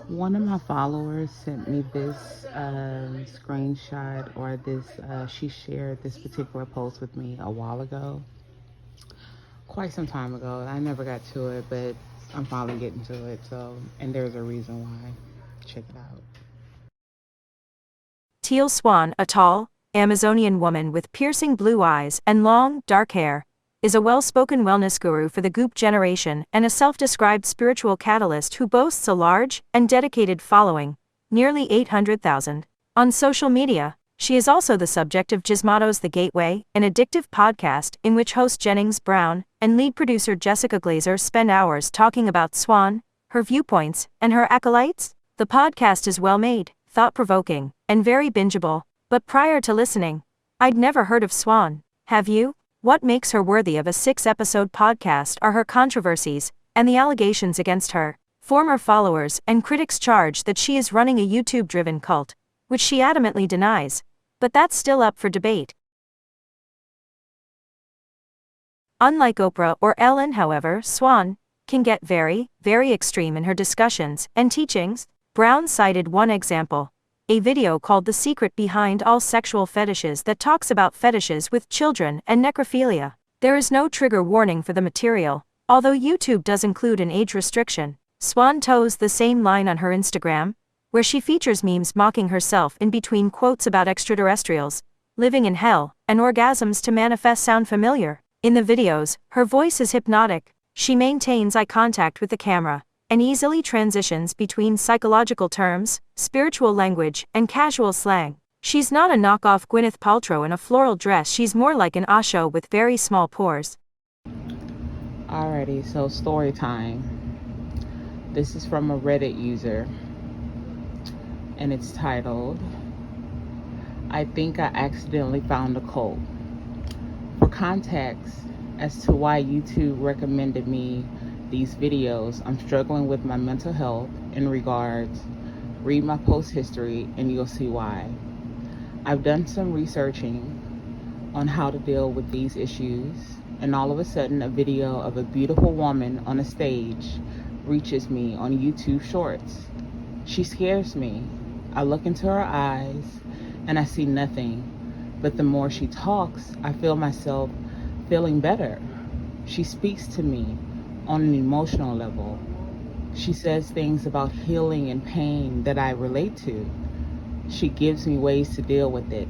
One of my followers sent me this screenshot or she shared this particular post with me a while ago, quite some time ago. I never got to it, but I'm finally getting to it. And there's a reason why. Check it out. Teal Swan, a tall, Amazonian woman with piercing blue eyes and long, dark hair, is a well-spoken wellness guru for the Goop generation and a self-described spiritual catalyst who boasts a large and dedicated following, nearly 800,000. On social media, she is also the subject of Gizmodo's The Gateway, an addictive podcast in which host Jennings Brown and lead producer Jessica Glazer spend hours talking about Swan, her viewpoints, and her acolytes. The podcast is well-made, thought-provoking, and very bingeable, but prior to listening, I'd never heard of Swan. Have you? What makes her worthy of a 6-episode podcast are her controversies and the allegations against her. Former followers and critics charge that she is running a YouTube-driven cult, which she adamantly denies, but that's still up for debate. Unlike Oprah or Ellen, however, Swan can get very, very extreme in her discussions and teachings. Brown cited one example, a video called The Secret Behind All Sexual Fetishes that talks about fetishes with children and necrophilia. There is no trigger warning for the material, although YouTube does include an age restriction. Swan toes the same line on her Instagram, where she features memes mocking herself in between quotes about extraterrestrials, living in hell, and orgasms to manifest sound familiar. In the videos, her voice is hypnotic, she maintains eye contact with the camera, and easily transitions between psychological terms, spiritual language, and casual slang. She's not a knockoff Gwyneth Paltrow in a floral dress, she's more like an Osho with very small pores. Alrighty, so story time. This is from a Reddit user, and it's titled, I think I accidentally found a cult. For context as to why YouTube recommended me these videos, I'm struggling with my mental health in regards. Read my post history and you'll see why. I've done some researching on how to deal with these issues, and all of a sudden a video of a beautiful woman on a stage reaches me on YouTube Shorts. She scares me. I look into her eyes and I see nothing, but the more she talks, I feel myself feeling better. She speaks to me on an emotional level. She says things about healing and pain that I relate to. She gives me ways to deal with it.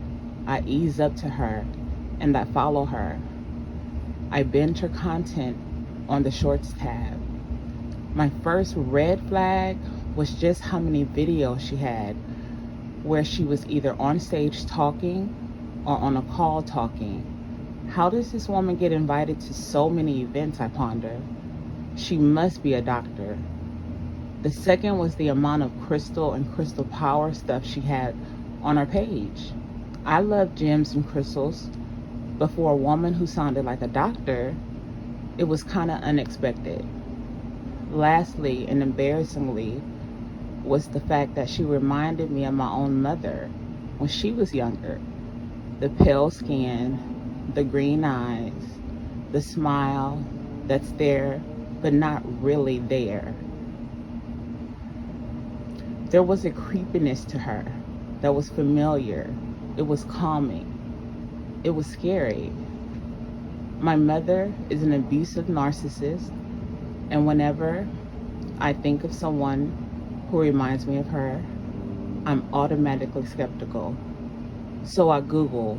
I ease up to her and I follow her. I binge her content on the Shorts tab. My first red flag was just how many videos she had where she was either on stage talking or on a call talking. How does this woman get invited to so many events, I ponder? She must be a doctor. The second was the amount of crystal and crystal power stuff she had on her page. I love gems and crystals, but for a woman who sounded like a doctor, it was kind of unexpected. Lastly, and embarrassingly, was the fact that she reminded me of my own mother when she was younger. The pale skin, the green eyes, the smile that's there but not really there. There was a creepiness to her that was familiar. It was calming. It was scary. My mother is an abusive narcissist, and whenever I think of someone who reminds me of her, I'm automatically skeptical. So I Googled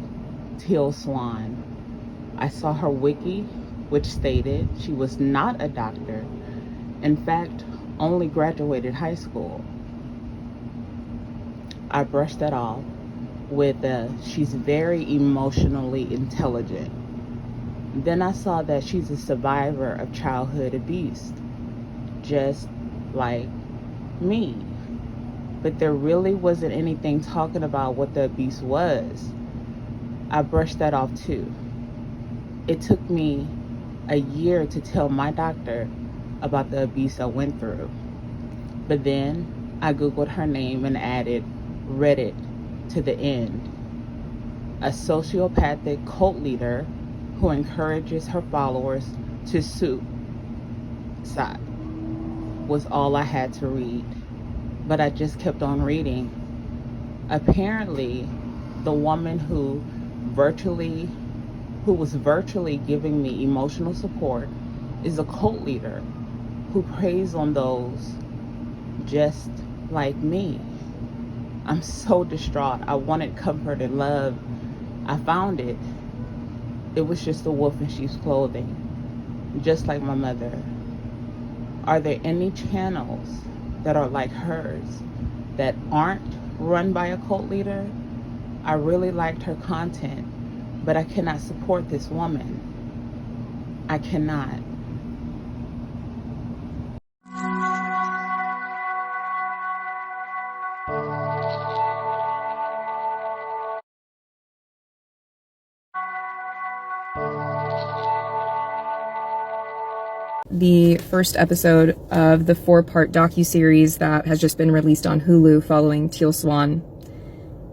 Teal Swan. I saw her wiki, which stated she was not a doctor. In fact, only graduated high school. I brushed that off with she's very emotionally intelligent. Then I saw that she's a survivor of childhood abuse, just like me. But there really wasn't anything talking about what the abuse was. I brushed that off too. It took me a year to tell my doctor about the abuse I went through. But then I Googled her name and added Reddit to the end. A sociopathic cult leader who encourages her followers to suicide was all I had to read. but I just kept on reading. Apparently, the woman who was virtually giving me emotional support is a cult leader who preys on those just like me. I'm so distraught. I wanted comfort and love. I found it. It was just a wolf in sheep's clothing, just like my mother. Are there any channels that are like hers that aren't run by a cult leader? I really liked her content, but I cannot support this woman. I cannot. The first episode of the 4-part docuseries that has just been released on Hulu following Teal Swan.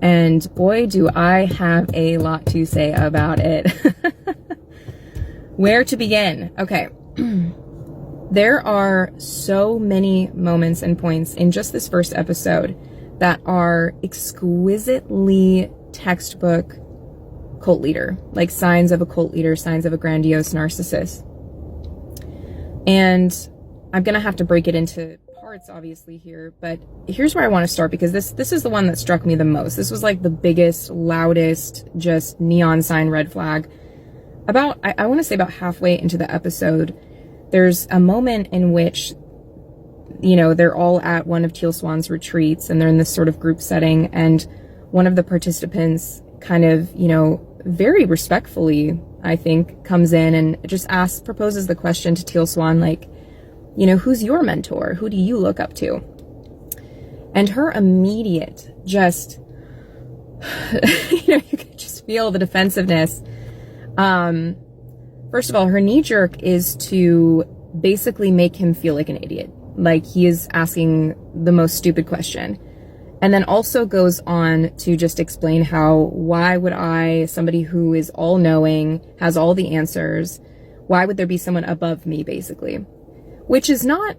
And boy, do I have a lot to say about it. Where to begin? Okay. There are so many moments and points in just this first episode that are exquisitely textbook cult leader, like signs of a cult leader, signs of a grandiose narcissist. And I'm gonna have to break it into parts, obviously, here, but here's where I want to start, because this is the one that struck me the most. This was like the biggest, loudest, just neon sign red flag. I want to say about halfway into the episode, there's a moment in which, you know, they're all at one of Teal Swan's retreats, and they're in this sort of group setting, and one of the participants kind of, you know, very respectfully, I think, comes in and just proposes the question to Teal Swan, like, you know, who's your mentor? Who do you look up to? And her immediate, just, you know, you can just feel the defensiveness. First of all, her knee jerk is to basically make him feel like an idiot, like he is asking the most stupid question. And then also goes on to just explain how, why would somebody who is all-knowing, has all the answers, why would there be someone above me, basically? Which is not,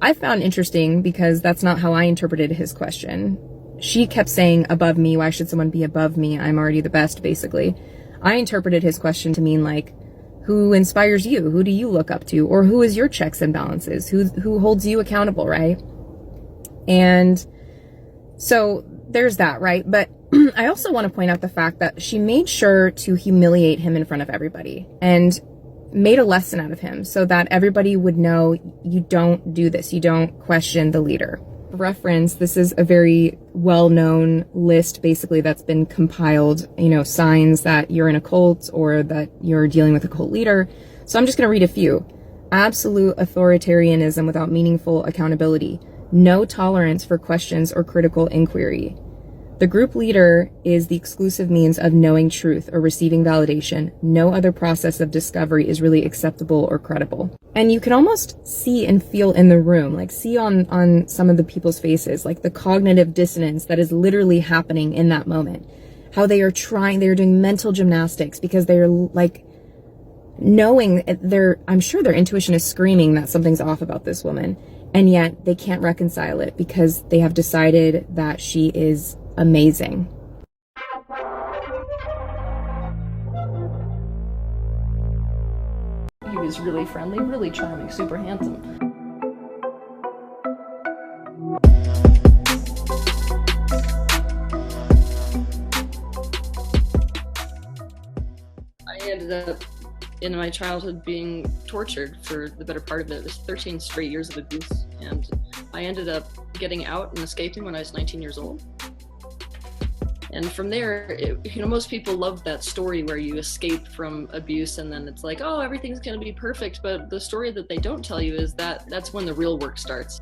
I found interesting, because that's not how I interpreted his question. She kept saying, above me, why should someone be above me? I'm already the best, basically. I interpreted his question to mean, like, who inspires you? Who do you look up to? Or who is your checks and balances? Who holds you accountable, right? And so there's that, right? But I also want to point out the fact that she made sure to humiliate him in front of everybody and made a lesson out of him so that everybody would know, you don't do this. You don't question the leader. Reference, this is a very well-known list, basically, that's been compiled, you know, signs that you're in a cult or that you're dealing with a cult leader. So I'm just going to read a few. Absolute authoritarianism without meaningful accountability. No tolerance for questions or critical inquiry. The group leader is the exclusive means of knowing truth or receiving validation. No other process of discovery is really acceptable or credible. And you can almost see and feel in the room, like see on some of the people's faces, like the cognitive dissonance that is literally happening in that moment. How they're doing mental gymnastics because they're like knowing I'm sure their intuition is screaming that something's off about this woman. And yet they can't reconcile it because they have decided that she is amazing. He was really friendly, really charming, super handsome. I ended up in my childhood being tortured for the better part of it. It was 13 straight years of abuse, and I ended up getting out and escaping when I was 19 years old. And from there, you know, most people love that story where you escape from abuse and then it's like, oh, everything's going to be perfect. But the story that they don't tell you is that that's when the real work starts.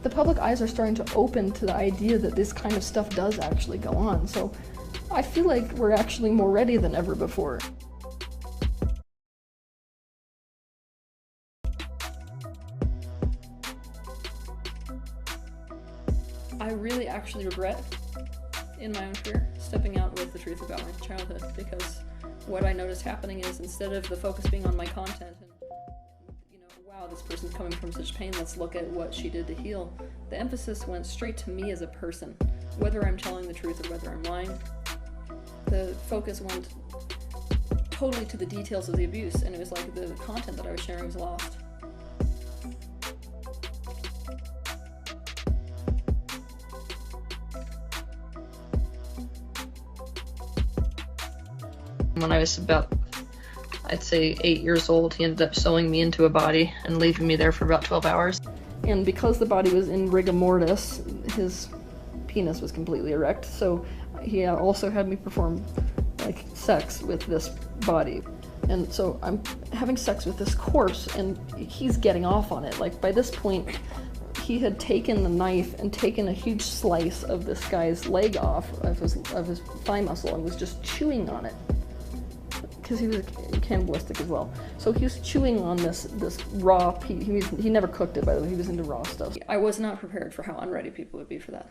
The public eyes are starting to open to the idea that this kind of stuff does actually go on. So I feel like we're actually more ready than ever before. I really actually regret, in my own career, stepping out with the truth about my childhood, because what I noticed happening is, instead of the focus being on my content and, wow, this person's coming from such pain, let's look at what she did to heal, the emphasis went straight to me as a person, whether I'm telling the truth or whether I'm lying. The focus went totally to the details of the abuse, and it was like the content that I was sharing was lost. When I was about, I'd say 8 years old, he ended up sewing me into a body and leaving me there for about 12 hours. And because the body was in rigor mortis, his penis was completely erect, so he also had me perform like sex with this body. And so I'm having sex with this corpse, and he's getting off on it. Like, by this point, he had taken the knife and taken a huge slice of this guy's leg off of his thigh muscle and was just chewing on it, because he was cannibalistic as well. So he was chewing on this raw piece. He never cooked it, by the way. He was into raw stuff. I was not prepared for how unready people would be for that.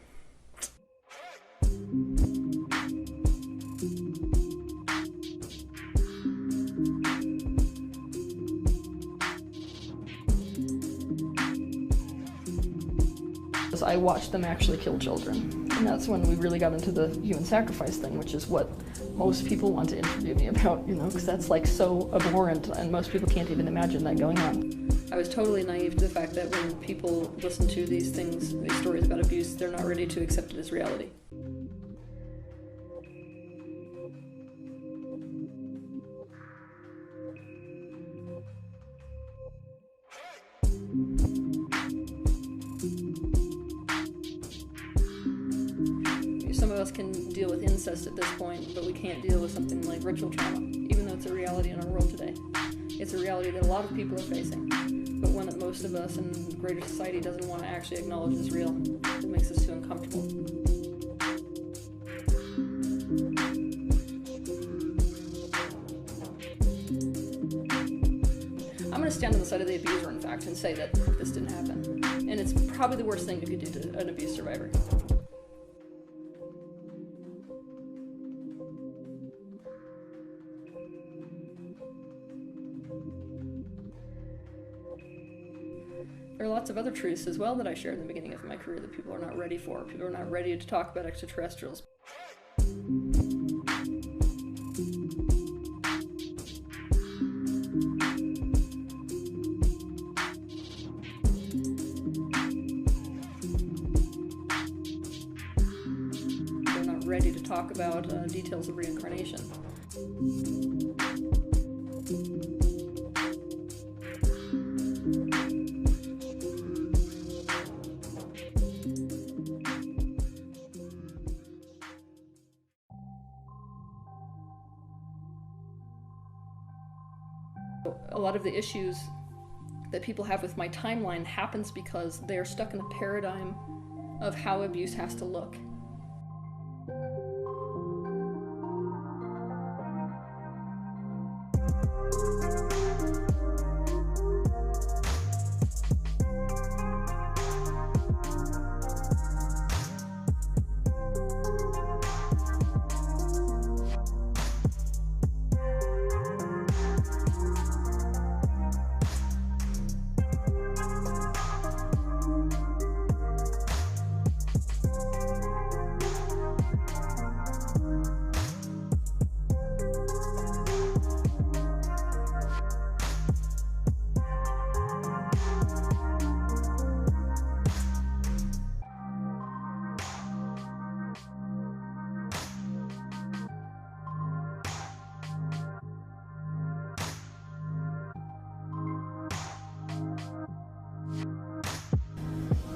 I watched them actually kill children. And that's when we really got into the human sacrifice thing, which is what most people want to interview me about, because that's like so abhorrent, and most people can't even imagine that going on. I was totally naive to the fact that when people listen to these things, these stories about abuse, they're not ready to accept it as reality. Some of us can deal with incest at this point, but we can't deal with something like ritual trauma, even though it's a reality in our world today. It's a reality that a lot of people are facing, but one that most of us in greater society doesn't want to actually acknowledge as real. It makes us too uncomfortable. I'm going to stand on the side of the abuser, in fact, and say that this didn't happen. And it's probably the worst thing you could do to an abuse survivor. There are lots of other truths as well that I shared in the beginning of my career that people are not ready for. People are not ready to talk about extraterrestrials. They're not ready to talk about details of reincarnation. A lot of the issues that people have with my timeline happens because they are stuck in a paradigm of how abuse has to look.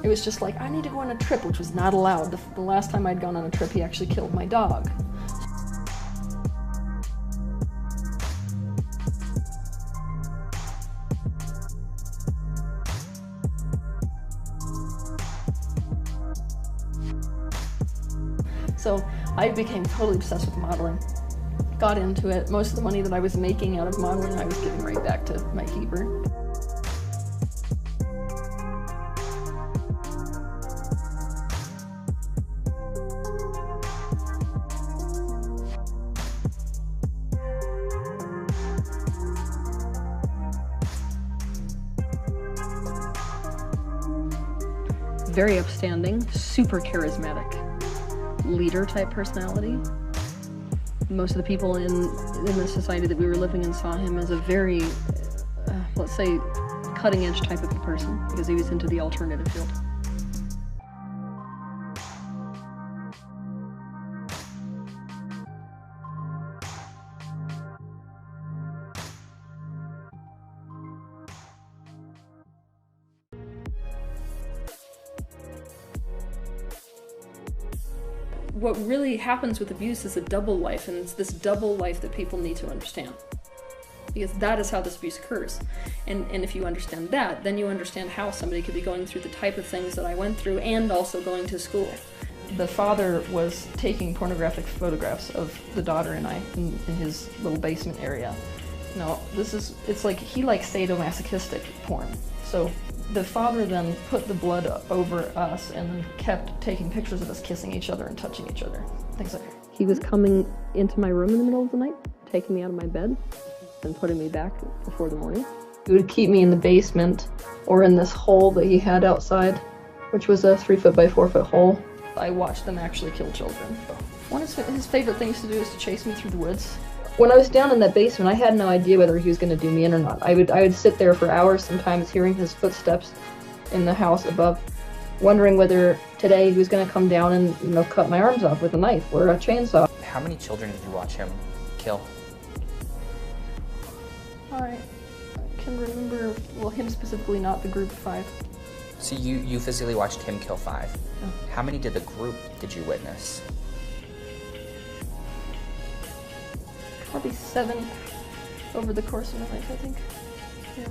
It was just like, I need to go on a trip, which was not allowed. The last time I'd gone on a trip, he actually killed my dog. So I became totally obsessed with modeling. Got into it. Most of the money that I was making out of modeling, I was giving right back to my keeper. very upstanding, super charismatic, leader-type personality. Most of the people in the society that we were living in saw him as a very, let's say, cutting-edge type of a person, because he was into the alternative field. What really happens with abuse is a double life, and it's this double life that people need to understand. Because that is how this abuse occurs. And if you understand that, then you understand how somebody could be going through the type of things that I went through and also going to school. The father was taking pornographic photographs of the daughter and I in his little basement area. Now, it's like, he likes sadomasochistic porn. So the father then put the blood over us and then kept taking pictures of us kissing each other and touching each other. Things like that. He was coming into my room in the middle of the night, taking me out of my bed, and putting me back before the morning. He would keep me in the basement or in this hole that he had outside, which was a 3-foot by 4-foot hole. I watched them actually kill children. One of his favorite things to do is to chase me through the woods. When I was down in that basement, I had no idea whether he was going to do me in or not. I would sit there for hours sometimes hearing his footsteps in the house above, wondering whether today he was going to come down and, you know, cut my arms off with a knife or a chainsaw. How many children did you watch him kill? I can remember, well, him specifically, not the group of 5. So you physically watched him kill 5? Yeah. How many did you witness? Probably 7 over the course of my life, I think. Yeah.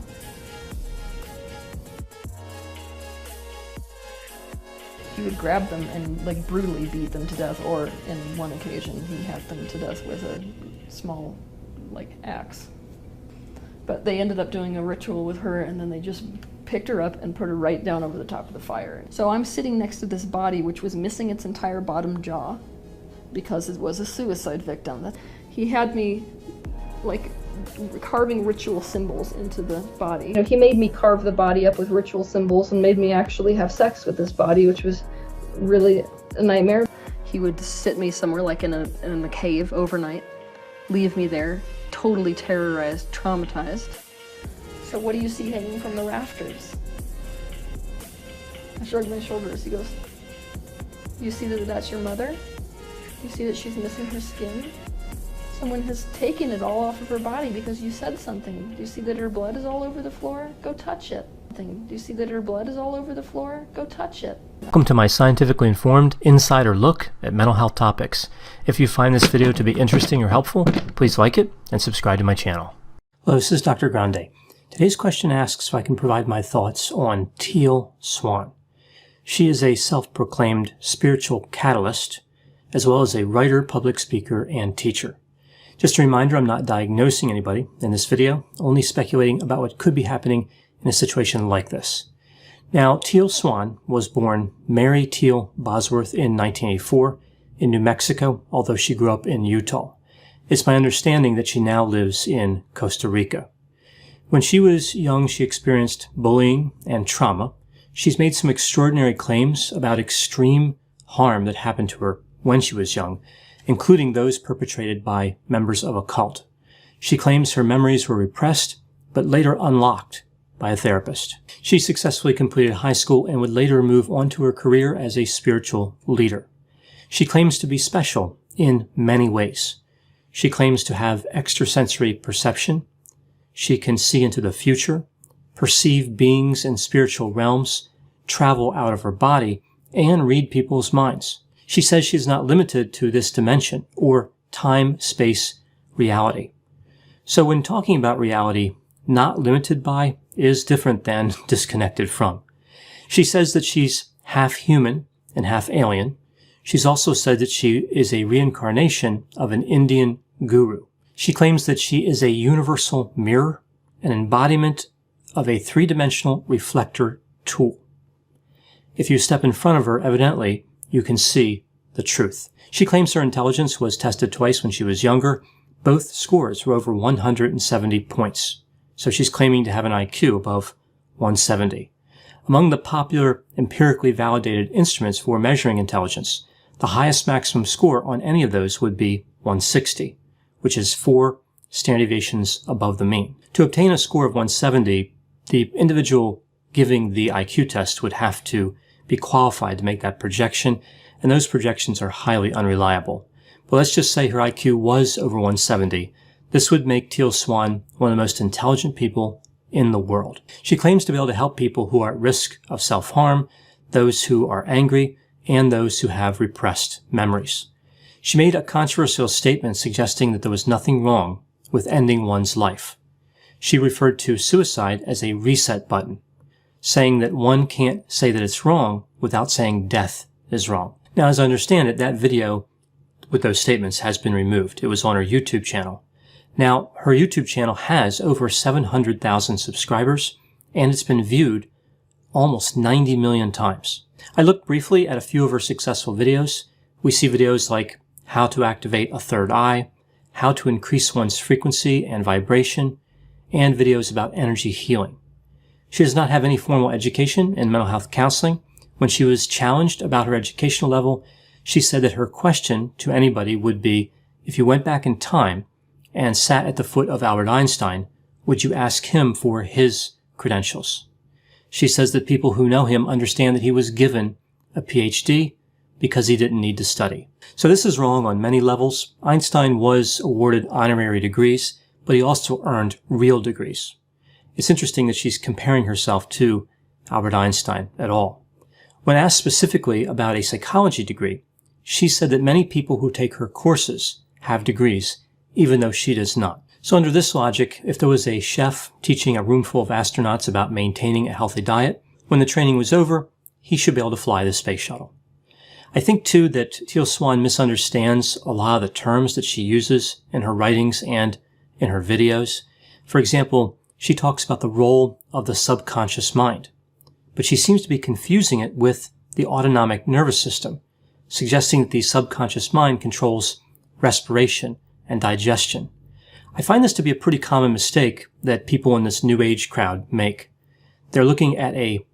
He would grab them and like brutally beat them to death, or in one occasion he had them to death with a small like axe. But they ended up doing a ritual with her, and then they just picked her up and put her right down over the top of the fire. So I'm sitting next to this body which was missing its entire bottom jaw because it was a suicide victim. He had me like carving ritual symbols into the body. You know, he made me carve the body up with ritual symbols and made me actually have sex with this body, which was really a nightmare. He would sit me somewhere like in a cave overnight, leave me there, totally terrorized, traumatized. So what do you see hanging from the rafters? I shrugged my shoulders. He goes, you see that that's your mother? You see that she's missing her skin? Someone has taken it all off of her body because you said something. Do you see that her blood is all over the floor? Go touch it. Do you see that her blood is all over the floor? Go touch it. Welcome to my scientifically informed insider look at mental health topics. If you find this video to be interesting or helpful, please like it and subscribe to my channel. Hello, this is Dr. Grande. Today's question asks if I can provide my thoughts on Teal Swan. She is a self-proclaimed spiritual catalyst, as well as a writer, public speaker, and teacher. Just a reminder, I'm not diagnosing anybody in this video, only speculating about what could be happening in a situation like this. Now, Teal Swan was born Mary Teal Bosworth in 1984 in New Mexico, although she grew up in Utah. It's my understanding that she now lives in Costa Rica. When she was young, she experienced bullying and trauma. She's made some extraordinary claims about extreme harm that happened to her when she was young, including those perpetrated by members of a cult. She claims her memories were repressed, but later unlocked by a therapist. She successfully completed high school and would later move on to her career as a spiritual leader. She claims to be special in many ways. She claims to have extrasensory perception. She can see into the future, perceive beings in spiritual realms, travel out of her body, and read people's minds. She says she is not limited to this dimension or time-space reality. So when talking about reality, not limited by is different than disconnected from. She says that she's half human and half alien. She's also said that she is a reincarnation of an Indian guru. She claims that she is a universal mirror, an embodiment of a three-dimensional reflector tool. If you step in front of her, evidently, you can see the truth. She claims her intelligence was tested twice when she was younger. Both scores were over 170 points. So she's claiming to have an IQ above 170. Among the popular empirically validated instruments for measuring intelligence, the highest maximum score on any of those would be 160, which is 4 standard deviations above the mean. To obtain a score of 170, the individual giving the IQ test would have to be qualified to make that projection, and those projections are highly unreliable. But let's just say her IQ was over 170. This would make Teal Swan one of the most intelligent people in the world. She claims to be able to help people who are at risk of self-harm, those who are angry, and those who have repressed memories. She made a controversial statement suggesting that there was nothing wrong with ending one's life. She referred to suicide as a reset button, saying that one can't say that it's wrong without saying death is wrong. Now, as I understand it, that video with those statements has been removed. It was on her YouTube channel. Now, her YouTube channel has over 700,000 subscribers, and it's been viewed almost 90 million times. I looked briefly at a few of her successful videos. We see videos like how to activate a third eye, how to increase one's frequency and vibration, and videos about energy healing. She does not have any formal education in mental health counseling. When she was challenged about her educational level, she said that her question to anybody would be, if you went back in time and sat at the foot of Albert Einstein, would you ask him for his credentials? She says that people who know him understand that he was given a PhD because he didn't need to study. So this is wrong on many levels. Einstein was awarded honorary degrees, but he also earned real degrees. It's interesting that she's comparing herself to Albert Einstein at all. When asked specifically about a psychology degree, she said that many people who take her courses have degrees, even though she does not. So under this logic, if there was a chef teaching a room full of astronauts about maintaining a healthy diet, when the training was over, he should be able to fly the space shuttle. I think, too, that Teal Swan misunderstands a lot of the terms that she uses in her writings and in her videos. For example, she talks about the role of the subconscious mind, but she seems to be confusing it with the autonomic nervous system, suggesting that the subconscious mind controls respiration and digestion. I find this to be a pretty common mistake that people in this New Age crowd make. They're looking at a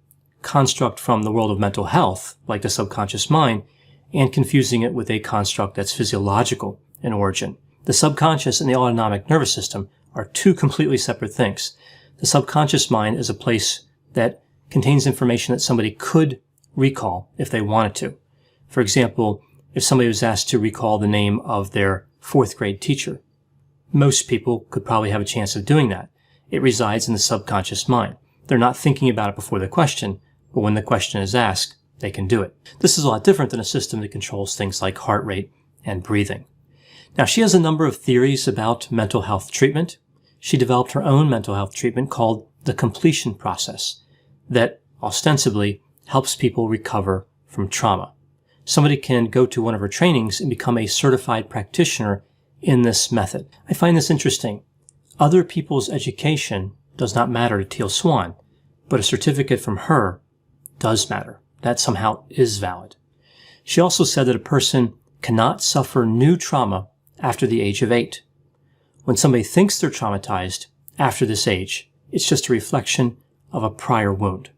construct from the world of mental health, like the subconscious mind, and confusing it with a construct that's physiological in origin. The subconscious and the autonomic nervous system are two completely separate things. The subconscious mind is a place that contains information that somebody could recall if they wanted to. For example, if somebody was asked to recall the name of their 4th grade teacher, most people could probably have a chance of doing that. It resides in the subconscious mind. They're not thinking about it before the question, but when the question is asked, they can do it. This is a lot different than a system that controls things like heart rate and breathing. Now, she has a number of theories about mental health treatment. She developed her own mental health treatment called the completion process that ostensibly helps people recover from trauma. Somebody can go to one of her trainings and become a certified practitioner in this method. I find this interesting. Other people's education does not matter to Teal Swan, but a certificate from her does matter. That somehow is valid. She also said that a person cannot suffer new trauma after the age of 8. When somebody thinks they're traumatized after this age, it's just a reflection of a prior wound.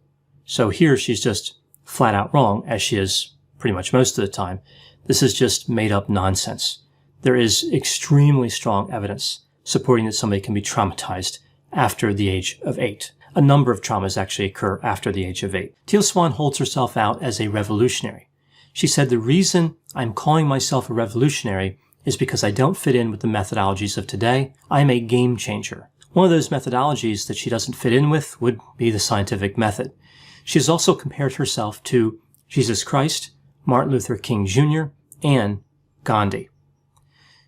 So here she's just flat out wrong, as she is pretty much most of the time. This is just made up nonsense. There is extremely strong evidence supporting that somebody can be traumatized after the age of 8. A number of traumas actually occur after the age of 8. Teal Swan holds herself out as a revolutionary. She said, the reason I'm calling myself a revolutionary is because I don't fit in with the methodologies of today. I'm a game changer. One of those methodologies that she doesn't fit in with would be the scientific method. She has also compared herself to Jesus Christ, Martin Luther King Jr., and Gandhi.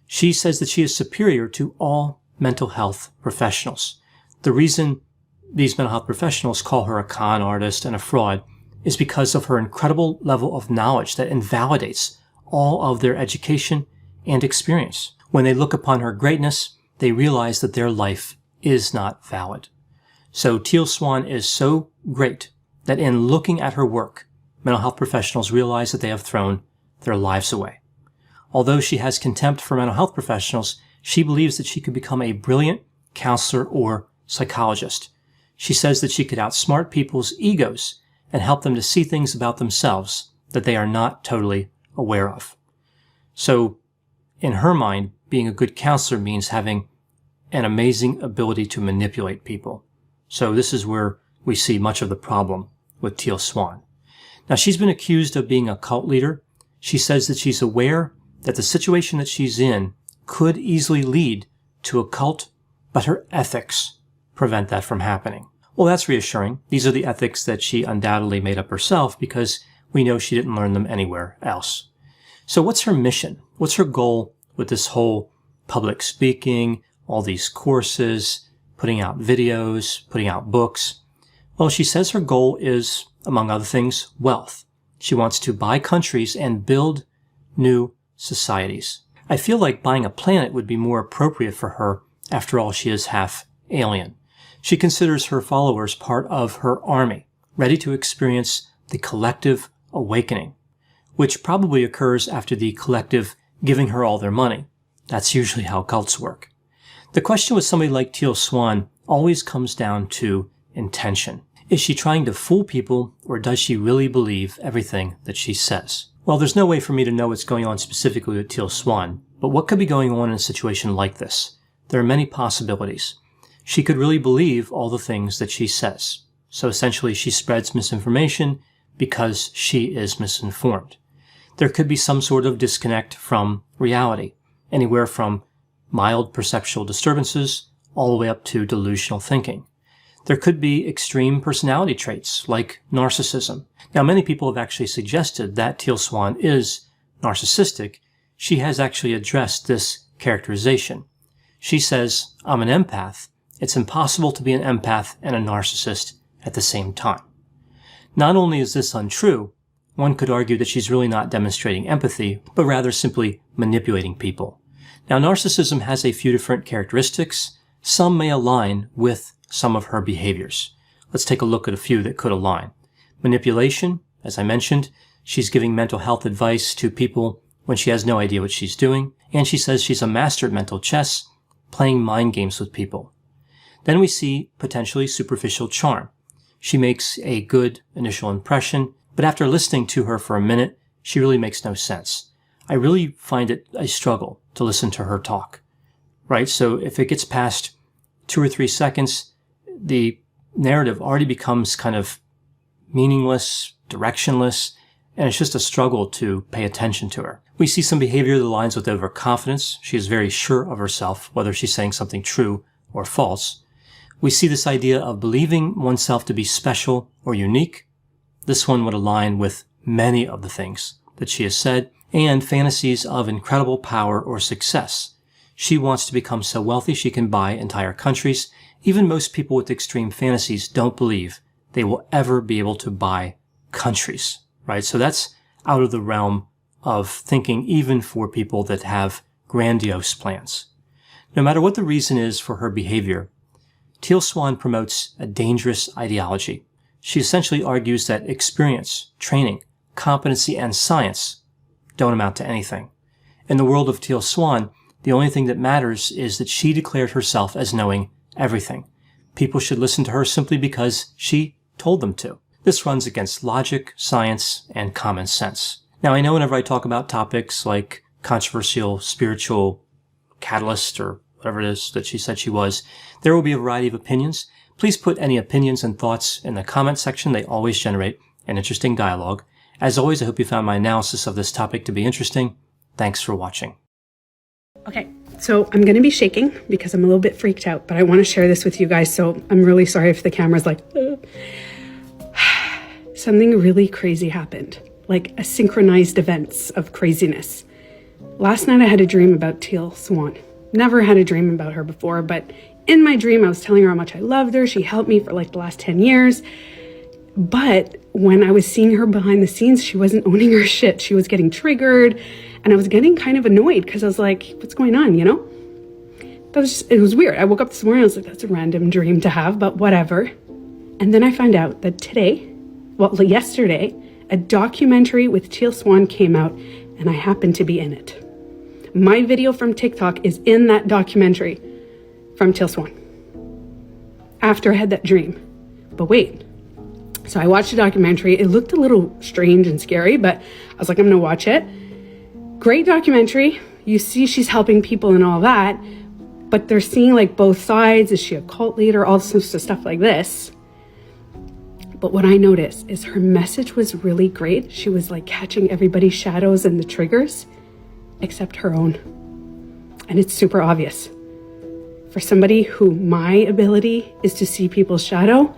She says that she is superior to all mental health professionals. The reason these mental health professionals call her a con artist and a fraud is because of her incredible level of knowledge that invalidates all of their education and experience. When they look upon her greatness, they realize that their life is not valid. So Teal Swan is so great that in looking at her work, mental health professionals realize that they have thrown their lives away. Although she has contempt for mental health professionals, she believes that she could become a brilliant counselor or psychologist. She says that she could outsmart people's egos and help them to see things about themselves that they are not totally aware of. So, in her mind, being a good counselor means having an amazing ability to manipulate people. So this is where we see much of the problem with Teal Swan. Now, she's been accused of being a cult leader. She says that she's aware that the situation that she's in could easily lead to a cult, but her ethics prevent that from happening. Well, that's reassuring. These are the ethics that she undoubtedly made up herself because we know she didn't learn them anywhere else. So what's her mission? What's her goal with this whole public speaking, all these courses, putting out videos, putting out books? Well, she says her goal is, among other things, wealth. She wants to buy countries and build new societies. I feel like buying a planet would be more appropriate for her. After all, she is half alien. She considers her followers part of her army, ready to experience the collective awakening, which probably occurs after the collective giving her all their money. That's usually how cults work. The question with somebody like Teal Swan always comes down to intention. Is she trying to fool people, or does she really believe everything that she says? Well, there's no way for me to know what's going on specifically with Teal Swan, but what could be going on in a situation like this? There are many possibilities. She could really believe all the things that she says. So essentially, she spreads misinformation because she is misinformed. There could be some sort of disconnect from reality, anywhere from mild perceptual disturbances all the way up to delusional thinking. There could be extreme personality traits like narcissism. Now, many people have actually suggested that Teal Swan is narcissistic. She has actually addressed this characterization. She says, "I'm an empath. It's impossible to be an empath and a narcissist at the same time." Not only is this untrue, one could argue that she's really not demonstrating empathy, but rather simply manipulating people. Now, narcissism has a few different characteristics. Some may align with some of her behaviors. Let's take a look at a few that could align. Manipulation, as I mentioned, she's giving mental health advice to people when she has no idea what she's doing, and she says she's a master at mental chess, playing mind games with people. Then we see potentially superficial charm. She makes a good initial impression, but after listening to her for a minute, she really makes no sense. I really find it a struggle to listen to her talk, right? So if it gets past 2 or 3 seconds, the narrative already becomes kind of meaningless, directionless, and it's just a struggle to pay attention to her. We see some behavior that aligns with overconfidence. She is very sure of herself, whether she's saying something true or false. We see this idea of believing oneself to be special or unique. This one would align with many of the things that she has said, and fantasies of incredible power or success. She wants to become so wealthy she can buy entire countries. Even most people with extreme fantasies don't believe they will ever be able to buy countries, right? So that's out of the realm of thinking even for people that have grandiose plans. No matter what the reason is for her behavior, Teal Swan promotes a dangerous ideology. She essentially argues that experience, training, competency, and science don't amount to anything. In the world of Teal Swan, the only thing that matters is that she declared herself as knowing everything. People should listen to her simply because she told them to. This runs against logic, science, and common sense. Now, I know whenever I talk about topics like controversial spiritual catalyst or whatever it is that she said she was, there will be a variety of opinions. Please put any opinions and thoughts in the comment section. They always generate an interesting dialogue. As always, I hope you found my analysis of this topic to be interesting. Thanks for watching. Okay, so I'm going to be shaking because I'm a little bit freaked out, but I want to share this with you guys, so I'm really sorry if the camera's like, Something really crazy happened, like a synchronized events of craziness. Last night I had a dream about Teal Swan. Never had a dream about her before, but in my dream I was telling her how much I loved her. She helped me for like the last 10 years. But when I was seeing her behind the scenes, she wasn't owning her shit. She was getting triggered, and I was getting kind of annoyed because I was like, what's going on, you know? It was weird. I woke up this morning, I was like, that's a random dream to have, but whatever. And then I found out that yesterday, a documentary with Teal Swan came out, and I happened to be in it. My video from TikTok is in that documentary from Teal Swan. After I had that dream. But wait, So I watched the documentary. It looked a little strange and scary, but I was like, I'm gonna watch it. Great documentary. You see she's helping people and all that, but they're seeing like both sides. Is she a cult leader? All sorts of stuff like this. But what I noticed is her message was really great. She was like catching everybody's shadows and the triggers, except her own. And it's super obvious. For somebody who my ability is to see people's shadow,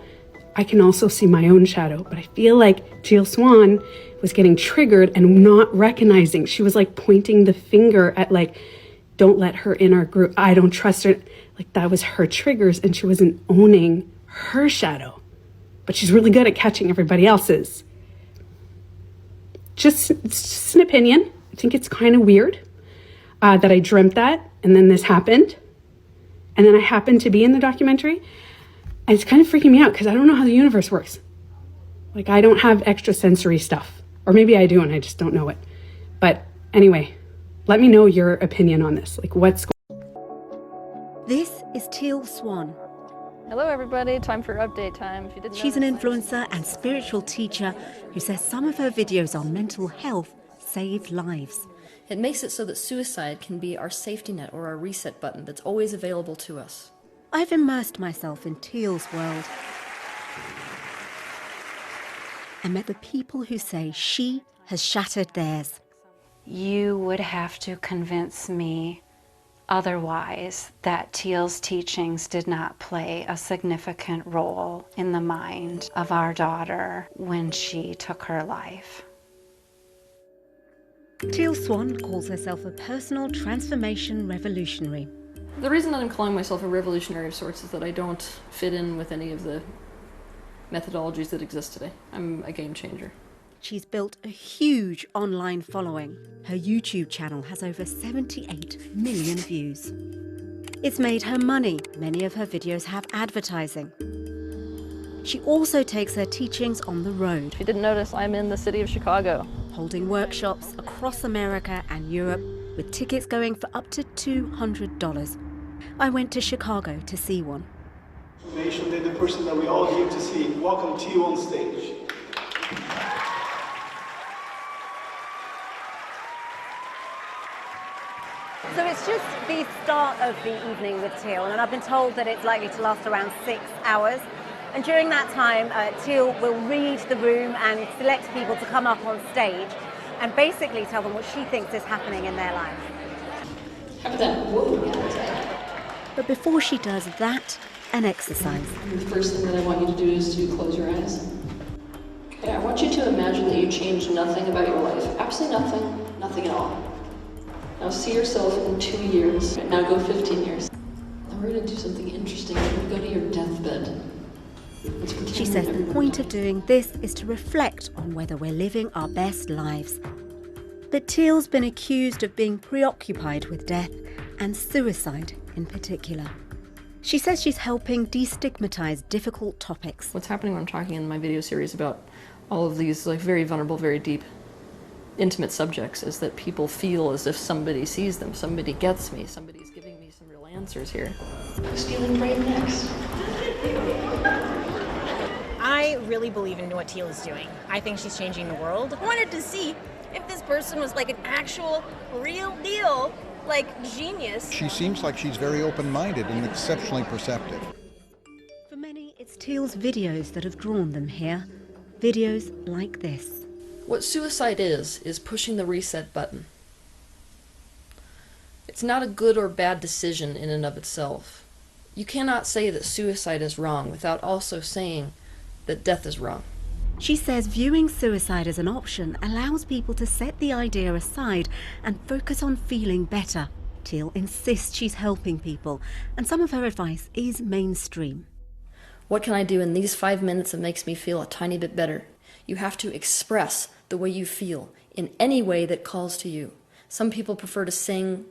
I can also see my own shadow. But I feel like Teal Swan was getting triggered and not recognizing. She was like pointing the finger at like, don't let her in our group. I don't trust her. Like that was her triggers, and she wasn't owning her shadow. But she's really good at catching everybody else's. Just an opinion. I think it's kind of weird that I dreamt that, and then this happened. And then I happened to be in the documentary. And it's kind of freaking me out because I don't know how the universe works. Like I don't have extrasensory stuff. Or maybe I do and I just don't know it. But anyway, let me know your opinion on this. Like what's going on? This is Teal Swan. Hello everybody, time for update time. If you didn't She's an influencer and spiritual teacher who says some of her videos on mental health save lives. It makes it so that suicide can be our safety net or our reset button that's always available to us. I've immersed myself in Teal's world and met the people who say she has shattered theirs. You would have to convince me otherwise that Teal's teachings did not play a significant role in the mind of our daughter when she took her life. Teal Swan calls herself a personal transformation revolutionary. The reason that I'm calling myself a revolutionary of sorts is that I don't fit in with any of the methodologies that exist today. I'm a game changer. She's built a huge online following. Her YouTube channel has over 78 million views. It's made her money. Many of her videos have advertising. She also takes her teachings on the road. If you didn't notice, I'm in the city of Chicago. Holding workshops across America and Europe with tickets going for up to $200. I went to Chicago to see one. They're the person that we all came to see. Welcome to you on stage. So it's just the start of the evening with Teal, and I've been told that it's likely to last around 6 hours. And during that time, Teal will read the room and select people to come up on stage and basically tell them what she thinks is happening in their lives. How about that? Whoa. But before she does that, an exercise. The first thing that I want you to do is to close your eyes. Okay, I want you to imagine that you changed nothing about your life. Absolutely nothing. Nothing at all. Now see yourself in 2 years. Now go 15 years. Now we're going to do something interesting. We're going to go to your deathbed. She says the point of doing this is to reflect on whether we're living our best lives. But Teal's been accused of being preoccupied with death and suicide in particular. She says she's helping destigmatize difficult topics. What's happening when I'm talking in my video series about all of these like very vulnerable, very deep, intimate subjects is that people feel as if somebody sees them, somebody gets me, somebody's giving me some real answers here. Who's feeling brave next? I really believe in what Teal is doing. I think she's changing the world. I wanted to see if this person was like an actual, real deal, like genius. She seems like she's very open-minded and exceptionally perceptive. For many, it's Teal's videos that have drawn them here. Videos like this. What suicide is pushing the reset button. It's not a good or bad decision in and of itself. You cannot say that suicide is wrong without also saying that death is wrong. She says viewing suicide as an option allows people to set the idea aside and focus on feeling better. Teal insists she's helping people, and some of her advice is mainstream. What can I do in these 5 minutes that makes me feel a tiny bit better? You have to express the way you feel in any way that calls to you. Some people prefer to sing,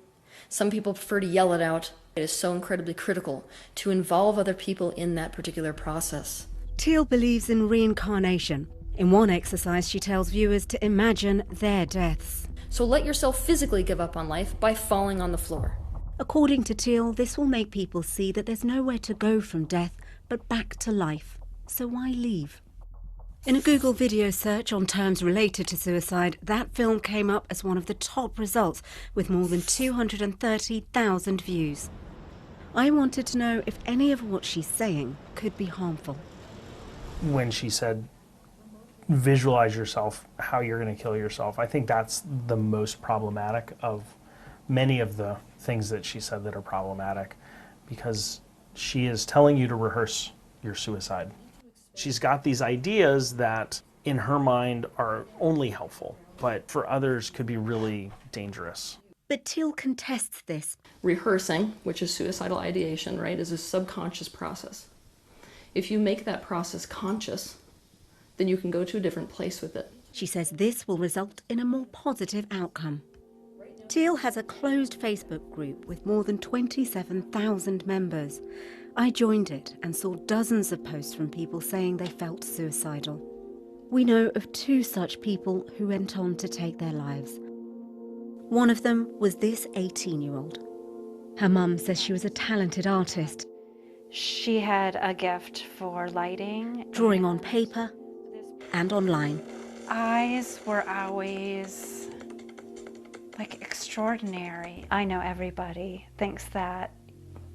some people prefer to yell it out. It is so incredibly critical to involve other people in that particular process. Teal believes in reincarnation. In one exercise, she tells viewers to imagine their deaths. So let yourself physically give up on life by falling on the floor. According to Teal, this will make people see that there's nowhere to go from death but back to life. So why leave? In a Google video search on terms related to suicide, that film came up as one of the top results with more than 230,000 views. I wanted to know if any of what she's saying could be harmful. When she said, visualize yourself, how you're going to kill yourself, I think that's the most problematic of many of the things that she said that are problematic, because she is telling you to rehearse your suicide. She's got these ideas that in her mind are only helpful, but for others could be really dangerous. But Teal contests this. Rehearsing, which is suicidal ideation, right, is a subconscious process. If you make that process conscious, then you can go to a different place with it. She says this will result in a more positive outcome. Teal has a closed Facebook group with more than 27,000 members. I joined it and saw dozens of posts from people saying they felt suicidal. We know of 2 such people who went on to take their lives. One of them was this 18-year-old. Her mum says she was a talented artist. She had a gift for lighting. Drawing on paper and online. Eyes were always extraordinary. I know everybody thinks that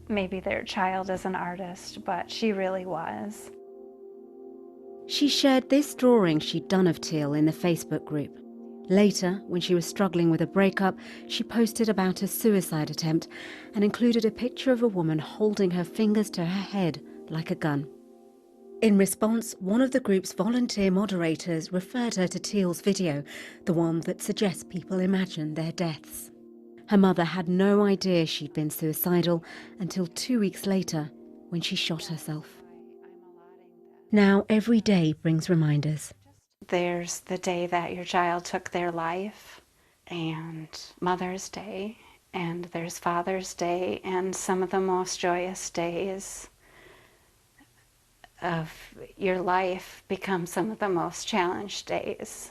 maybe their child is an artist, but she really was. She shared this drawing she'd done of Teal in the Facebook group. Later, when she was struggling with a breakup, she posted about a suicide attempt and included a picture of a woman holding her fingers to her head like a gun. In response, one of the group's volunteer moderators referred her to Teal's video, the one that suggests people imagine their deaths. Her mother had no idea she'd been suicidal until 2 weeks later, when she shot herself. Now every day brings reminders. There's the day that your child took their life, and Mother's Day, and there's Father's Day, and some of the most joyous days of your life become some of the most challenged days.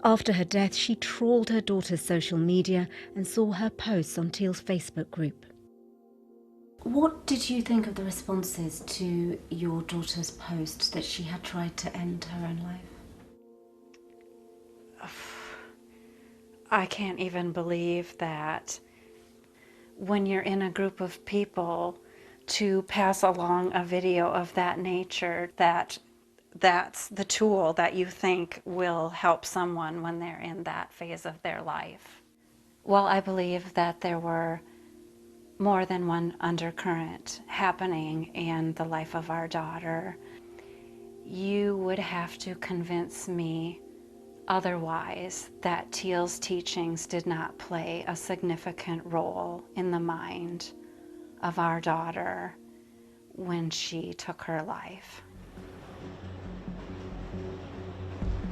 After her death, she trawled her daughter's social media and saw her posts on Teal's Facebook group. What did you think of the responses to your daughter's post that she had tried to end her own life? I can't even believe that when you're in a group of people to pass along a video of that nature, that's the tool that you think will help someone when they're in that phase of their life. Well, I believe that there were more than one undercurrent happening in the life of our daughter. You would have to convince me otherwise that Teal's teachings did not play a significant role in the mind of our daughter when she took her life.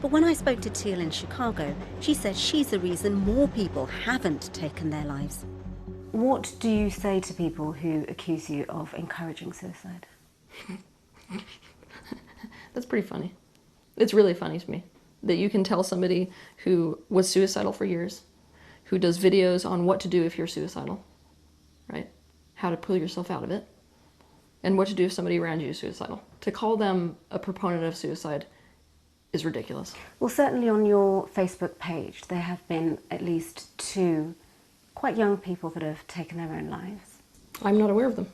But when I spoke to Teal in Chicago, she said she's the reason more people haven't taken their lives. What do you say to people who accuse you of encouraging suicide? That's pretty funny. It's really funny to me that you can tell somebody who was suicidal for years, who does videos on what to do if you're suicidal, right? How to pull yourself out of it, and what to do if somebody around you is suicidal. To call them a proponent of suicide is ridiculous. Well, certainly on your Facebook page, there have been at least 2 quite young people that have taken their own lives. I'm not aware of them.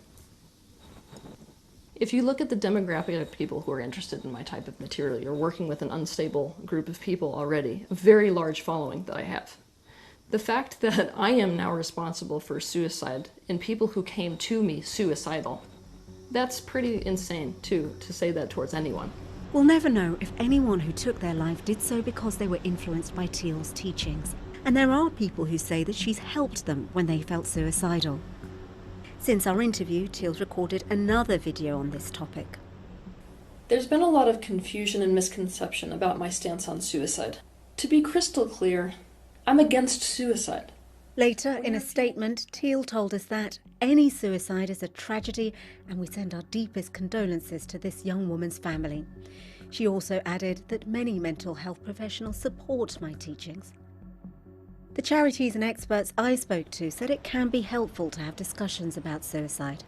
If you look at the demographic of people who are interested in my type of material, you're working with an unstable group of people already, a very large following that I have. The fact that I am now responsible for suicide in people who came to me suicidal, that's pretty insane too, to say that towards anyone. We'll never know if anyone who took their life did so because they were influenced by Teal's teachings. And there are people who say that she's helped them when they felt suicidal. Since our interview, Teal's recorded another video on this topic. There's been a lot of confusion and misconception about my stance on suicide. To be crystal clear, I'm against suicide. Later, in a statement, Teal told us that any suicide is a tragedy and we send our deepest condolences to this young woman's family. She also added that many mental health professionals support my teachings. The charities and experts I spoke to said it can be helpful to have discussions about suicide,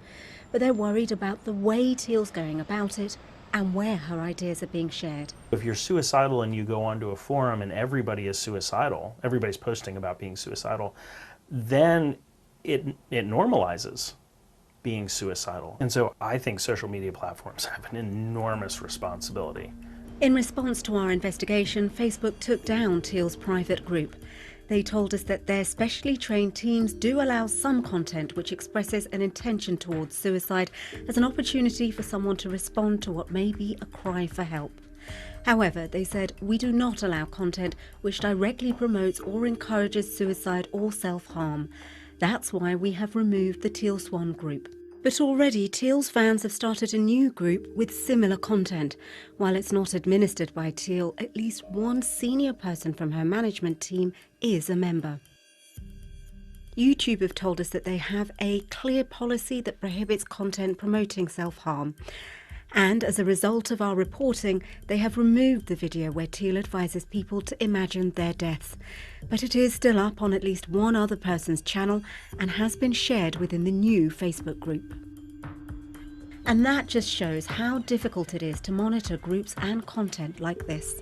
but they're worried about the way Teal's going about it and where her ideas are being shared. If you're suicidal and you go onto a forum and everybody is suicidal, everybody's posting about being suicidal, then it normalizes being suicidal. And so I think social media platforms have an enormous responsibility. In response to our investigation, Facebook took down Teal's private group. They told us that their specially trained teams do allow some content which expresses an intention towards suicide as an opportunity for someone to respond to what may be a cry for help. However, they said, we do not allow content which directly promotes or encourages suicide or self-harm. That's why we have removed the Teal Swan group. But already Teal's fans have started a new group with similar content. While it's not administered by Teal, at least one senior person from her management team is a member. YouTube have told us that they have a clear policy that prohibits content promoting self-harm. And as a result of our reporting, they have removed the video where Teal advises people to imagine their deaths. But it is still up on at least one other person's channel and has been shared within the new Facebook group. And that just shows how difficult it is to monitor groups and content like this.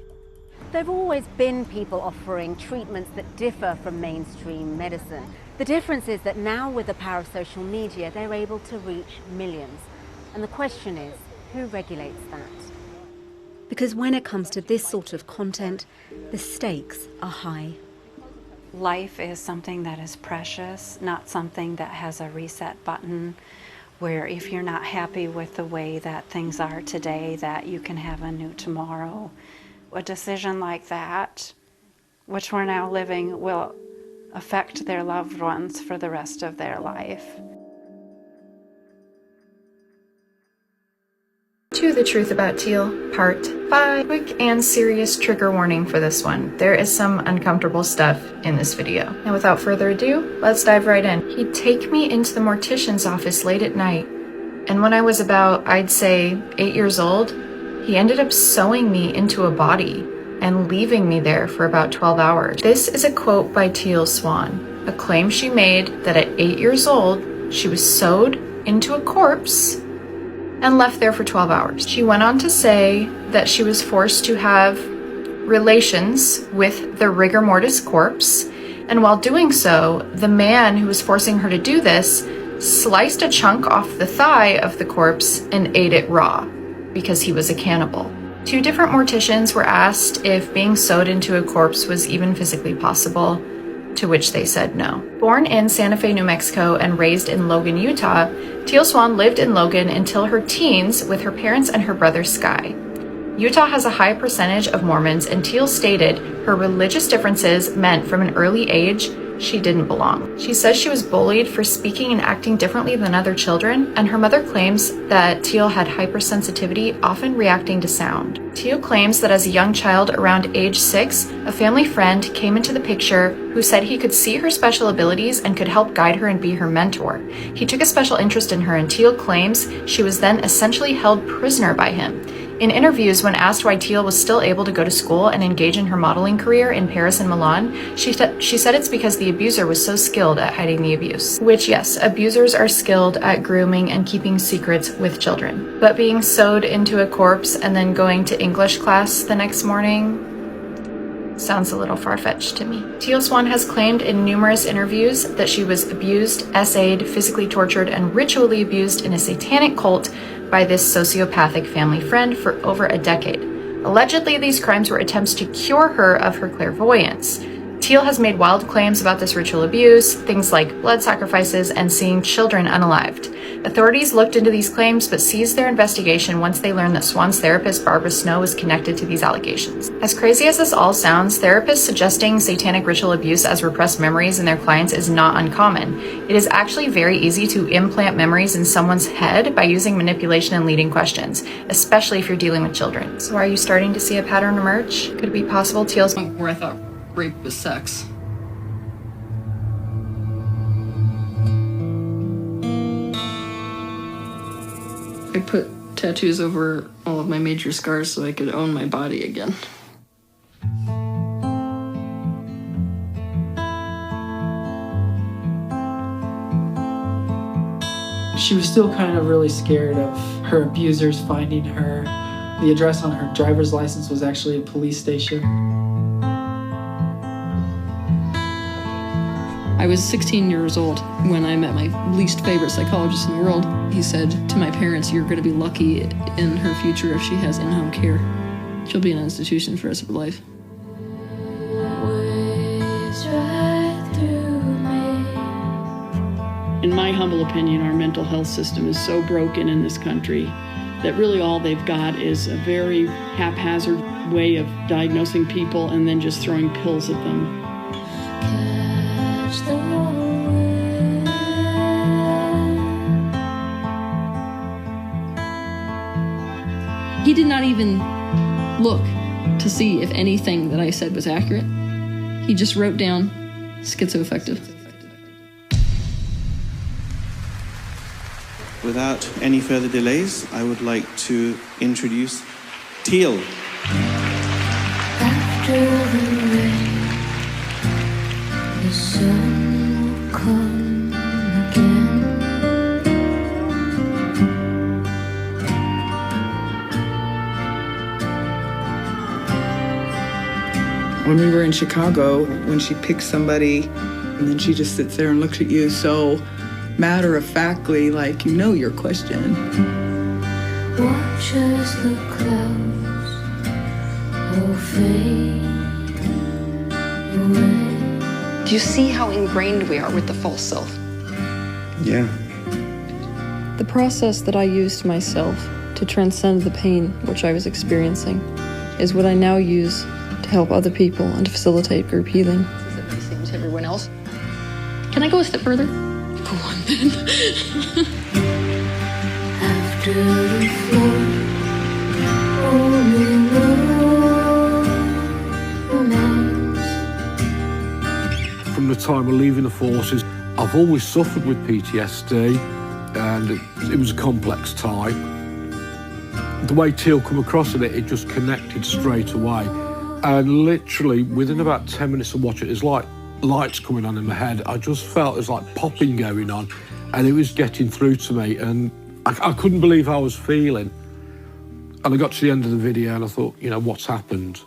There have always been people offering treatments that differ from mainstream medicine. The difference is that now with the power of social media, they're able to reach millions. And the question is, who regulates that? Because when it comes to this sort of content, the stakes are high. Life is something that is precious, not something that has a reset button where if you're not happy with the way that things are today, that you can have a new tomorrow. A decision like that, which we're now living, will affect their loved ones for the rest of their life. To the Truth About Teal, Part 5. Quick and serious trigger warning for this one. There is some uncomfortable stuff in this video. Now without further ado, let's dive right in. He'd take me into the mortician's office late at night, and when I was about, I'd say, 8 years old, he ended up sewing me into a body and leaving me there for about 12 hours. This is a quote by Teal Swan, a claim she made that at 8 years old, she was sewed into a corpse and left there for 12 hours. She went on to say that she was forced to have relations with the rigor mortis corpse, and while doing so, the man who was forcing her to do this sliced a chunk off the thigh of the corpse and ate it raw, because he was a cannibal. 2 different morticians were asked if being sewed into a corpse was even physically possible, to which they said no. Born in Santa Fe, New Mexico, and raised in Logan, Utah, Teal Swan lived in Logan until her teens with her parents and her brother Sky. Utah has a high percentage of Mormons, and Teal stated her religious differences meant from an early age she didn't belong. She says she was bullied for speaking and acting differently than other children, and her mother claims that Teal had hypersensitivity, often reacting to sound. Teal claims that as a young child around age 6, a family friend came into the picture who said he could see her special abilities and could help guide her and be her mentor. He took a special interest in her, and Teal claims she was then essentially held prisoner by him. In interviews, when asked why Teal was still able to go to school and engage in her modeling career in Paris and Milan, she said it's because the abuser was so skilled at hiding the abuse. Which, yes, abusers are skilled at grooming and keeping secrets with children. But being sewed into a corpse and then going to English class the next morning sounds a little far-fetched to me. Teal Swan has claimed in numerous interviews that she was abused, essayed, physically tortured, and ritually abused in a satanic cult by this sociopathic family friend for over a decade. Allegedly, these crimes were attempts to cure her of her clairvoyance. Teal has made wild claims about this ritual abuse, things like blood sacrifices and seeing children unalived. Authorities looked into these claims but ceased their investigation once they learned that Swan's therapist, Barbara Snow, was connected to these allegations. As crazy as this all sounds, therapists suggesting satanic ritual abuse as repressed memories in their clients is not uncommon. It is actually very easy to implant memories in someone's head by using manipulation and leading questions, especially if you're dealing with children. So are you starting to see a pattern emerge? Could it be possible Teal's where I thought rape was sex. I put tattoos over all of my major scars so I could own my body again. She was still kind of really scared of her abusers finding her, The address on her driver's license was actually a police station. I was 16 years old when I met my least favorite psychologist in the world. He said to my parents, "You're going to be lucky in her future if she has in-home care. She'll be in an institution for the rest of her life." In my humble opinion, our mental health system is so broken in this country that really all they've got is a very haphazard way of diagnosing people and then just throwing pills at them. He did not even look to see if anything that I said was accurate. He just wrote down schizoaffective. Without any further delays, I would like to introduce Teal. After the rain, the sun will come again. When we were in Chicago, when she picks somebody and then she just sits there and looks at you so matter-of-factly, like you know your question. Watch as the clouds will fade away. Do you see how ingrained we are with the false self? Yeah. The process that I used myself to transcend the pain which I was experiencing is what I now use to help other people and to facilitate group healing. Is it amazing to everyone else? Can I go a step further? Go on then. After the flood, only love remains. From the time of leaving the forces, I've always suffered with PTSD, and it was a complex time. The way Teal come across it just connected straight away. And literally, within about 10 minutes of watching it, it's like lights coming on in my head. I just felt there's like popping going on, and it was getting through to me, and I couldn't believe how I was feeling. And I got to the end of the video and I thought, you know, what's happened?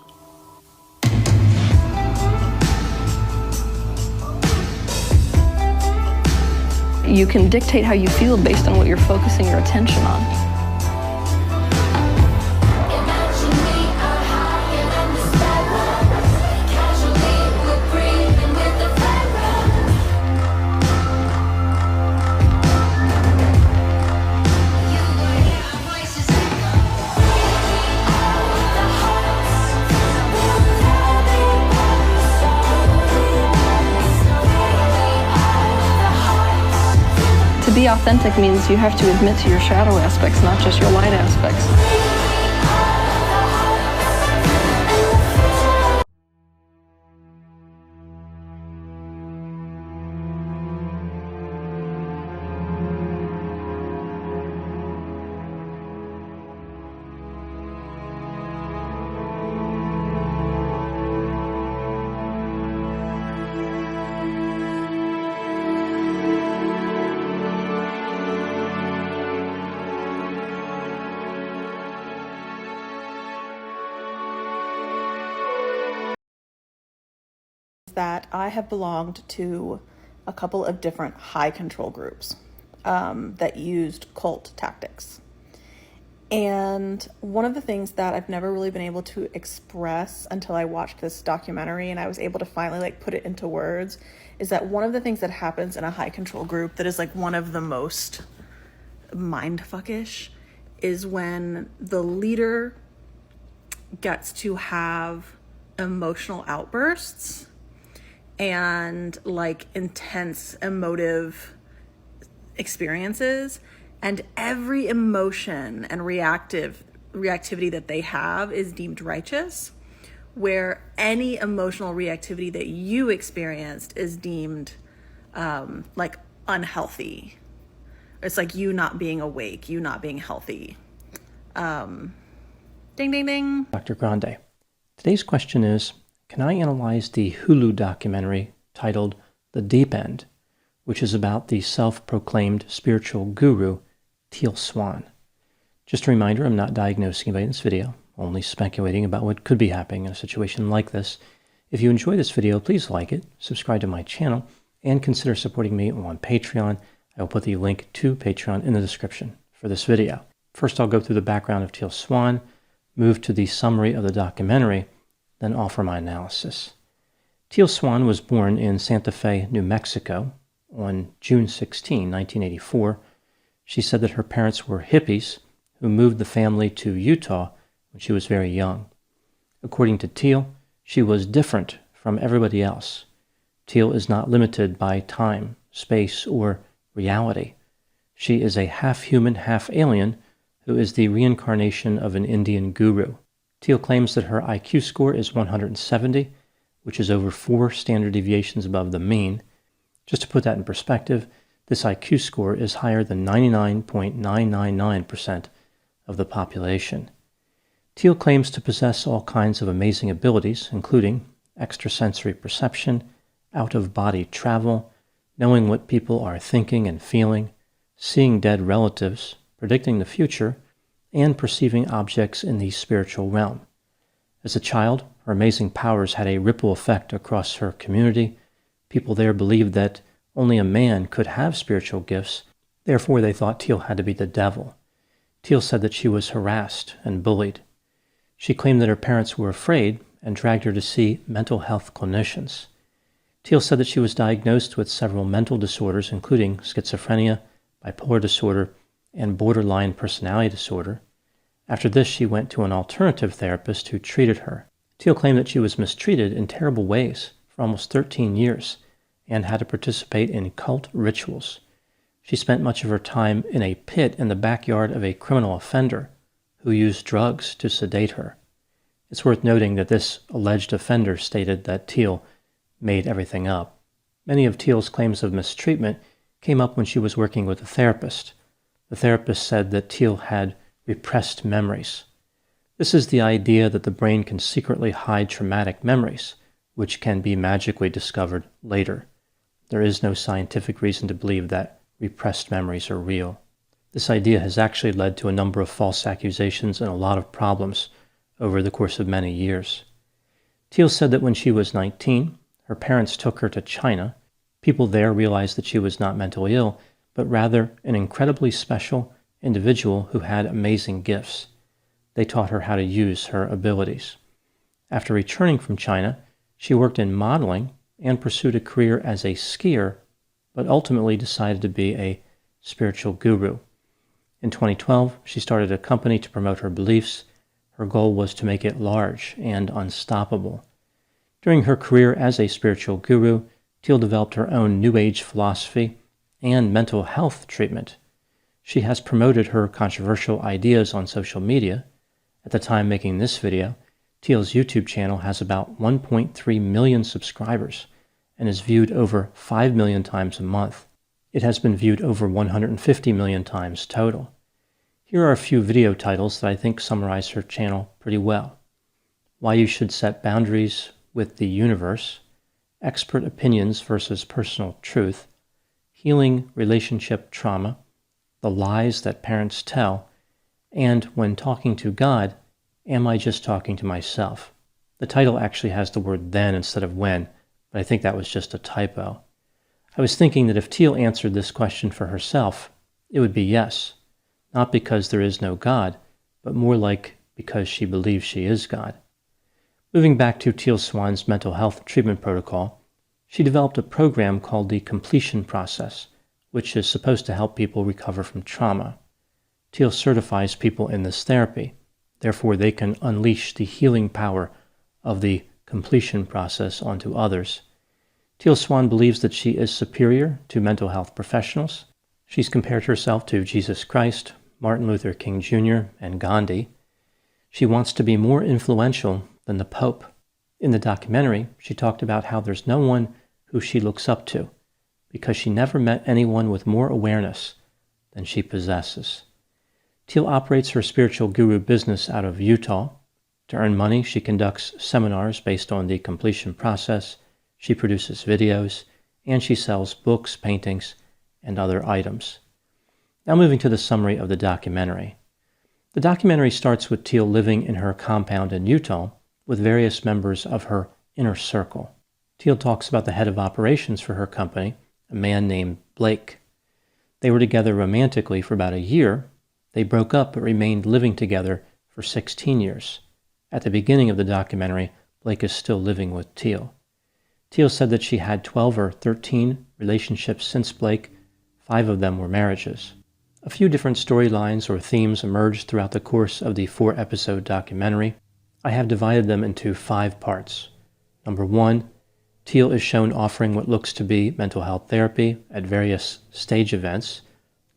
You can dictate how you feel based on what you're focusing your attention on. To be authentic means you have to admit to your shadow aspects, not just your light aspects. That I have belonged to a couple of different high control groups that used cult tactics. And one of the things that I've never really been able to express until I watched this documentary and I was able to finally like put it into words is that one of the things that happens in a high control group that is like one of the most mindfuckish is when the leader gets to have emotional outbursts and like intense emotive experiences, and every emotion and reactivity that they have is deemed righteous, where any emotional reactivity that you experienced is deemed like unhealthy. It's like you not being awake, you not being healthy. Ding, ding, ding. Dr. Grande, today's question is, can I analyze the Hulu documentary titled The Deep End, which is about the self-proclaimed spiritual guru, Teal Swan? Just a reminder, I'm not diagnosing anybody in this video, only speculating about what could be happening in a situation like this. If you enjoy this video, please like it, subscribe to my channel, and consider supporting me on Patreon. I will put the link to Patreon in the description for this video. First, I'll go through the background of Teal Swan, move to the summary of the documentary, then offer my analysis. Teal Swan was born in Santa Fe, New Mexico on June 16, 1984. She said that her parents were hippies who moved the family to Utah when she was very young. According to Teal, she was different from everybody else. Teal is not limited by time, space, or reality. She is a half-human, half-alien who is the reincarnation of an Indian guru. Teal claims that her IQ score is 170, which is over 4 standard deviations above the mean. Just to put that in perspective, this IQ score is higher than 99.999% of the population. Teal claims to possess all kinds of amazing abilities, including extrasensory perception, out-of-body travel, knowing what people are thinking and feeling, seeing dead relatives, predicting the future, and perceiving objects in the spiritual realm. As a child, her amazing powers had a ripple effect across her community. People there believed that only a man could have spiritual gifts, therefore they thought Teal had to be the devil. Teal said that she was harassed and bullied. She claimed that her parents were afraid and dragged her to see mental health clinicians. Teal said that she was diagnosed with several mental disorders, including schizophrenia, bipolar disorder, and borderline personality disorder. After this, she went to an alternative therapist who treated her. Teal claimed that she was mistreated in terrible ways for almost 13 years and had to participate in cult rituals. She spent much of her time in a pit in the backyard of a criminal offender who used drugs to sedate her. It's worth noting that this alleged offender stated that Teal made everything up. Many of Teal's claims of mistreatment came up when she was working with a therapist. The therapist said that Teal had repressed memories. This is the idea that the brain can secretly hide traumatic memories, which can be magically discovered later. There is no scientific reason to believe that repressed memories are real. This idea has actually led to a number of false accusations and a lot of problems over the course of many years. Teal said that when she was 19, her parents took her to China. People there realized that she was not mentally ill, but rather an incredibly special individual who had amazing gifts. They taught her how to use her abilities. After returning from China, she worked in modeling and pursued a career as a skier, but ultimately decided to be a spiritual guru. In 2012, she started a company to promote her beliefs. Her goal was to make it large and unstoppable. During her career as a spiritual guru, Teal developed her own New Age philosophy and mental health treatment. She has promoted her controversial ideas on social media. At the time making this video, Teal's YouTube channel has about 1.3 million subscribers and is viewed over 5 million times a month. It has been viewed over 150 million times total. Here are a few video titles that I think summarize her channel pretty well. Why You Should Set Boundaries with the Universe, Expert Opinions versus Personal Truth, Healing Relationship Trauma, The Lies That Parents Tell, and When Talking to God, Am I Just Talking to Myself? The title actually has the word then instead of when, but I think that was just a typo. I was thinking that if Teal answered this question for herself, it would be yes, not because there is no God, but more like because she believes she is God. Moving back to Teal Swan's mental health treatment protocol, she developed a program called the completion process, which is supposed to help people recover from trauma. Teal certifies people in this therapy, therefore they can unleash the healing power of the completion process onto others. Teal Swan believes that she is superior to mental health professionals. She's compared herself to Jesus Christ, Martin Luther King Jr., and Gandhi. She wants to be more influential than the Pope. In the documentary, she talked about how there's no one who she looks up to, because she never met anyone with more awareness than she possesses. Teal operates her spiritual guru business out of Utah. To earn money, she conducts seminars based on the completion process, she produces videos, and she sells books, paintings, and other items. Now moving to the summary of the documentary. The documentary starts with Teal living in her compound in Utah with various members of her inner circle. Teal talks about the head of operations for her company, a man named Blake. They were together romantically for about a year. They broke up but remained living together for 16 years. At the beginning of the documentary, Blake is still living with Teal. Teal said that she had 12 or 13 relationships since Blake. 5 of them were marriages. A few different storylines or themes emerged throughout the course of the 4-episode documentary. I have divided them into 5 parts. Number 1, Teal is shown offering what looks to be mental health therapy at various stage events,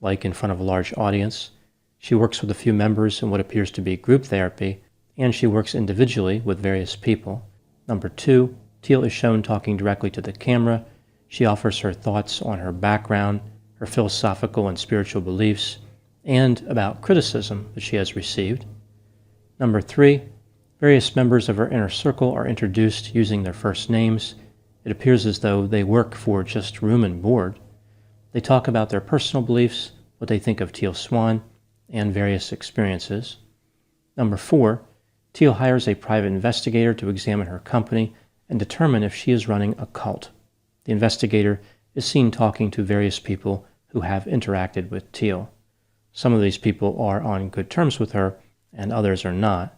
like in front of a large audience. She works with a few members in what appears to be group therapy, and she works individually with various people. Number 2, Teal is shown talking directly to the camera. She offers her thoughts on her background, her philosophical and spiritual beliefs, and about criticism that she has received. Number 3, various members of her inner circle are introduced using their first names. It appears as though they work for just room and board. They talk about their personal beliefs, what they think of Teal Swan, and various experiences. Number 4, Teal hires a private investigator to examine her company and determine if she is running a cult. The investigator is seen talking to various people who have interacted with Teal. Some of these people are on good terms with her, and others are not.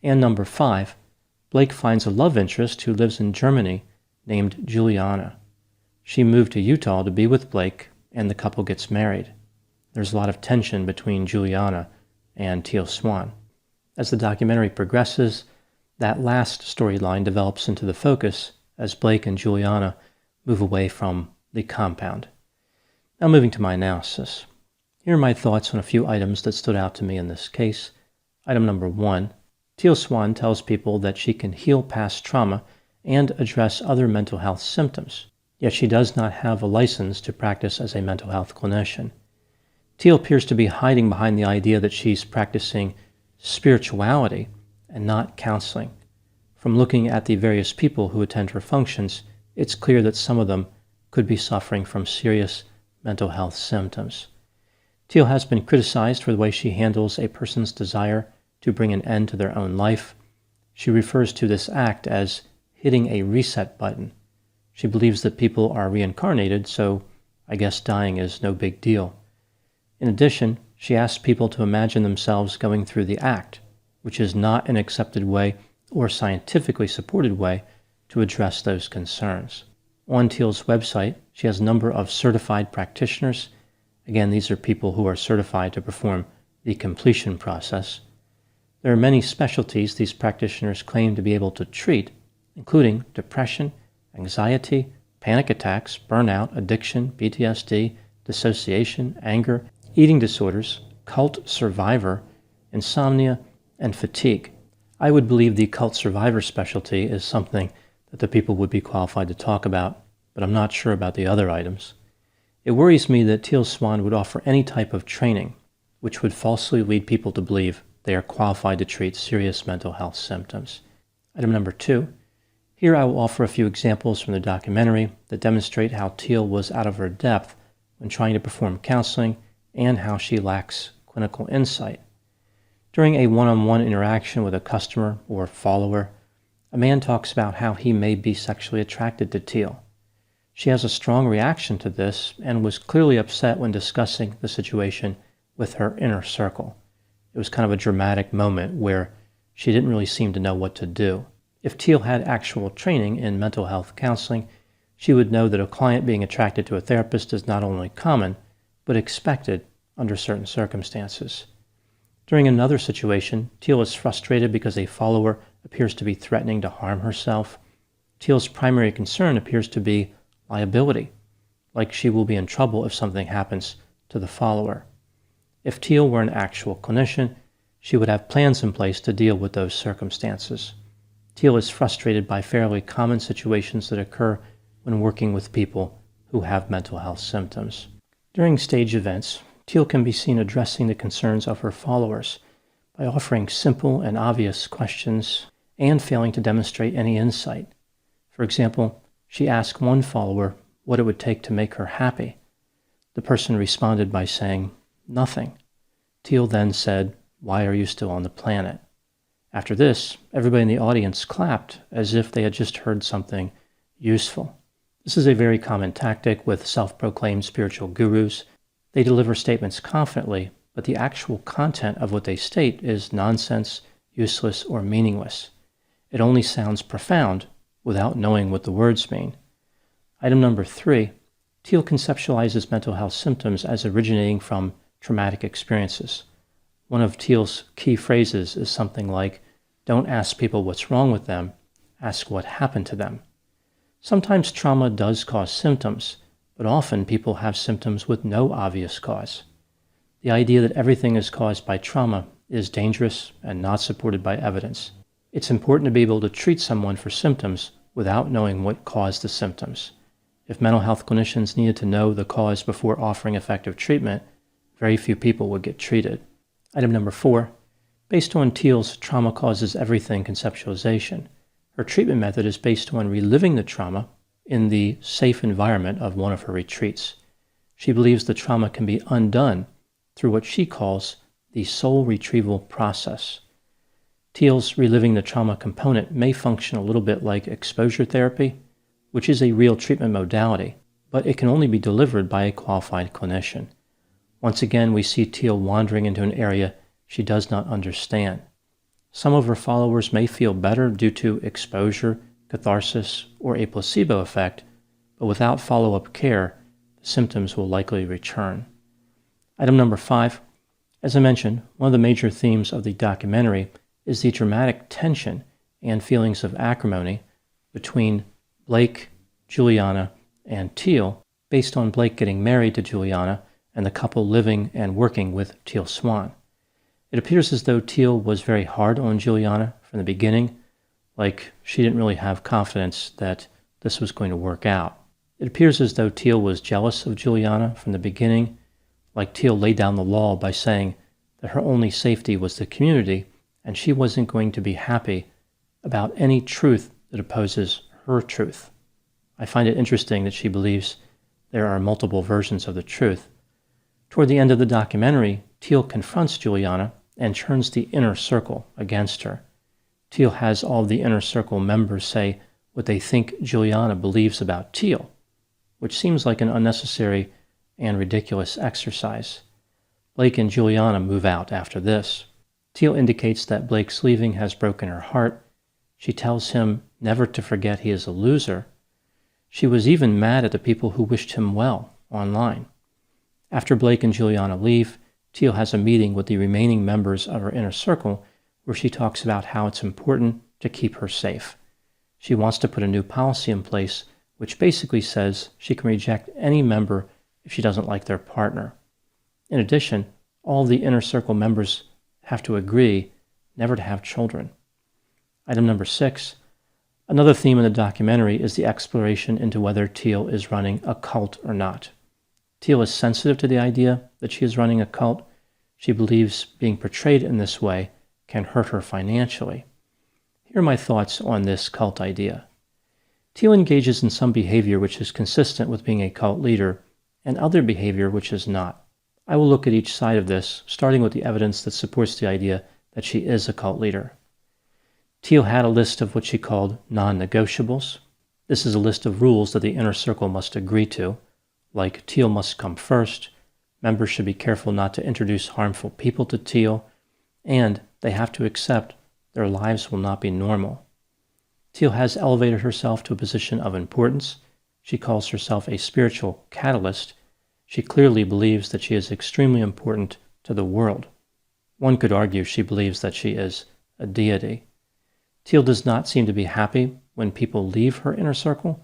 And number 5, Blake finds a love interest who lives in Germany named Juliana. She moved to Utah to be with Blake, and the couple gets married. There's a lot of tension between Juliana and Teal Swan. As the documentary progresses, that last storyline develops into the focus as Blake and Juliana move away from the compound. Now moving to my analysis. Here are my thoughts on a few items that stood out to me in this case. Item number 1, Teal Swan tells people that she can heal past trauma and address other mental health symptoms, yet she does not have a license to practice as a mental health clinician. Teal appears to be hiding behind the idea that she's practicing spirituality and not counseling. From looking at the various people who attend her functions, it's clear that some of them could be suffering from serious mental health symptoms. Teal has been criticized for the way she handles a person's desire to bring an end to their own life. She refers to this act as hitting a reset button. She believes that people are reincarnated, so I guess dying is no big deal. In addition, she asks people to imagine themselves going through the act, which is not an accepted way or scientifically supported way to address those concerns. On Teal's website, she has a number of certified practitioners. Again, these are people who are certified to perform the completion process. There are many specialties these practitioners claim to be able to treat, including depression, anxiety, panic attacks, burnout, addiction, PTSD, dissociation, anger, eating disorders, cult survivor, insomnia, and fatigue. I would believe the cult survivor specialty is something that the people would be qualified to talk about, but I'm not sure about the other items. It worries me that Teal Swan would offer any type of training which would falsely lead people to believe they are qualified to treat serious mental health symptoms. Item number 2. Here I will offer a few examples from the documentary that demonstrate how Teal was out of her depth when trying to perform counseling and how she lacks clinical insight. During a one-on-one interaction with a customer or follower, a man talks about how he may be sexually attracted to Teal. She has a strong reaction to this and was clearly upset when discussing the situation with her inner circle. It was kind of a dramatic moment where she didn't really seem to know what to do. If Teal had actual training in mental health counseling, she would know that a client being attracted to a therapist is not only common, but expected under certain circumstances. During another situation, Teal is frustrated because a follower appears to be threatening to harm herself. Teal's primary concern appears to be liability, like she will be in trouble if something happens to the follower. If Teal were an actual clinician, she would have plans in place to deal with those circumstances. Teal is frustrated by fairly common situations that occur when working with people who have mental health symptoms. During stage events, Teal can be seen addressing the concerns of her followers by offering simple and obvious questions and failing to demonstrate any insight. For example, she asked one follower what it would take to make her happy. The person responded by saying, "Nothing." Teal then said, "Why are you still on the planet?" After this, everybody in the audience clapped as if they had just heard something useful. This is a very common tactic with self-proclaimed spiritual gurus. They deliver statements confidently, but the actual content of what they state is nonsense, useless, or meaningless. It only sounds profound without knowing what the words mean. Item number 3, Teal conceptualizes mental health symptoms as originating from traumatic experiences. One of Teal's key phrases is something like, "Don't ask people what's wrong with them, ask what happened to them." Sometimes trauma does cause symptoms, but often people have symptoms with no obvious cause. The idea that everything is caused by trauma is dangerous and not supported by evidence. It's important to be able to treat someone for symptoms without knowing what caused the symptoms. If mental health clinicians needed to know the cause before offering effective treatment, very few people would get treated. Item number 4, based on Teal's trauma causes everything conceptualization, her treatment method is based on reliving the trauma in the safe environment of one of her retreats. She believes the trauma can be undone through what she calls the soul retrieval process. Teal's reliving the trauma component may function a little bit like exposure therapy, which is a real treatment modality, but it can only be delivered by a qualified clinician. Once again, we see Teal wandering into an area she does not understand. Some of her followers may feel better due to exposure, catharsis, or a placebo effect, but without follow-up care, the symptoms will likely return. Item number 5, as I mentioned, one of the major themes of the documentary is the dramatic tension and feelings of acrimony between Blake, Juliana, and Teal, based on Blake getting married to Juliana and the couple living and working with Teal Swan. It appears as though Teal was very hard on Juliana from the beginning, like she didn't really have confidence that this was going to work out. It appears as though Teal was jealous of Juliana from the beginning, like Teal laid down the law by saying that her only safety was the community and she wasn't going to be happy about any truth that opposes her truth. I find it interesting that she believes there are multiple versions of the truth. Toward the end of the documentary, Teal confronts Juliana and turns the inner circle against her. Teal has all the inner circle members say what they think Juliana believes about Teal, which seems like an unnecessary and ridiculous exercise. Blake and Juliana move out after this. Teal indicates that Blake's leaving has broken her heart. She tells him never to forget he is a loser. She was even mad at the people who wished him well online. After Blake and Juliana leave, Teal has a meeting with the remaining members of her inner circle where she talks about how it's important to keep her safe. She wants to put a new policy in place which basically says she can reject any member if she doesn't like their partner. In addition, all the inner circle members have to agree never to have children. Item number 6. Another theme in the documentary is the exploration into whether Teal is running a cult or not. Teal is sensitive to the idea that she is running a cult. She believes being portrayed in this way can hurt her financially. Here are my thoughts on this cult idea. Teal engages in some behavior which is consistent with being a cult leader, and other behavior which is not. I will look at each side of this, starting with the evidence that supports the idea that she is a cult leader. Teal had a list of what she called non-negotiables. This is a list of rules that the inner circle must agree to, like Teal must come first, members should be careful not to introduce harmful people to Teal, and they have to accept their lives will not be normal. Teal has elevated herself to a position of importance. She calls herself a spiritual catalyst. She clearly believes that she is extremely important to the world. One could argue she believes that she is a deity. Teal does not seem to be happy when people leave her inner circle.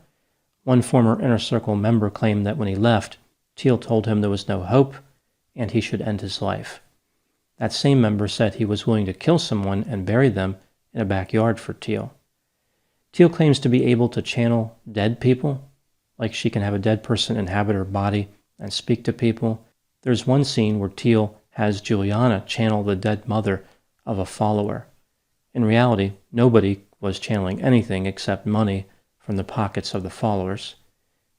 One former inner circle member claimed that when he left, Teal told him there was no hope and he should end his life. That same member said he was willing to kill someone and bury them in a backyard for Teal. Teal claims to be able to channel dead people, like she can have a dead person inhabit her body and speak to people. There's one scene where Teal has Juliana channel the dead mother of a follower. In reality, nobody was channeling anything except money from the pockets of the followers.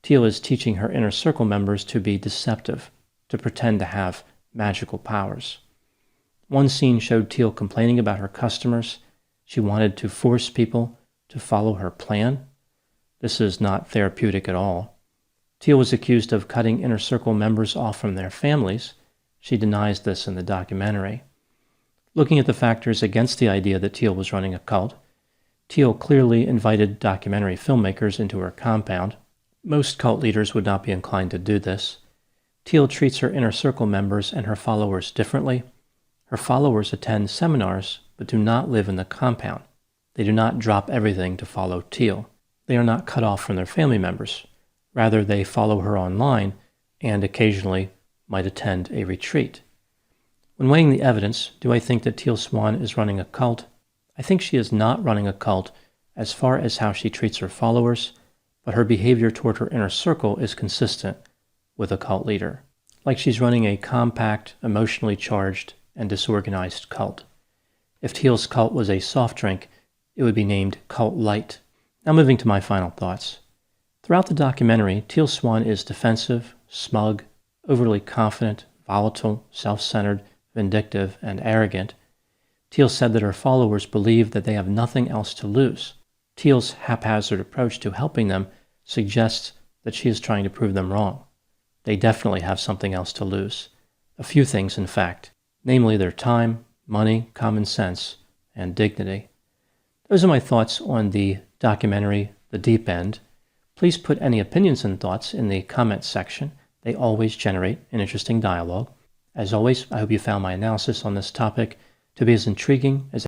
Teal is teaching her inner circle members to be deceptive, to pretend to have magical powers. One scene showed Teal complaining about her customers. She wanted to force people to follow her plan. This is not therapeutic at all. Teal was accused of cutting inner circle members off from their families. She denies this in the documentary. Looking at the factors against the idea that Teal was running a cult, Teal clearly invited documentary filmmakers into her compound. Most cult leaders would not be inclined to do this. Teal treats her inner circle members and her followers differently. Her followers attend seminars but do not live in the compound. They do not drop everything to follow Teal. They are not cut off from their family members. Rather, they follow her online and occasionally might attend a retreat. When weighing the evidence, do I think that Teal Swan is running a cult? I think she is not running a cult as far as how she treats her followers, but her behavior toward her inner circle is consistent with a cult leader, like she's running a compact, emotionally charged, and disorganized cult. If Teal's cult was a soft drink, it would be named Cult Light. Now moving to my final thoughts. Throughout the documentary, Teal Swan is defensive, smug, overly confident, volatile, self-centered, vindictive, and arrogant. Teal said that her followers believe that they have nothing else to lose. Teal's haphazard approach to helping them suggests that she is trying to prove them wrong. They definitely have something else to lose. A few things, in fact, namely their time, money, common sense, and dignity. Those are my thoughts on the documentary, The Deep End. Please put any opinions and thoughts in the comments section. They always generate an interesting dialogue. As always, I hope you found my analysis on this topic to be as intriguing as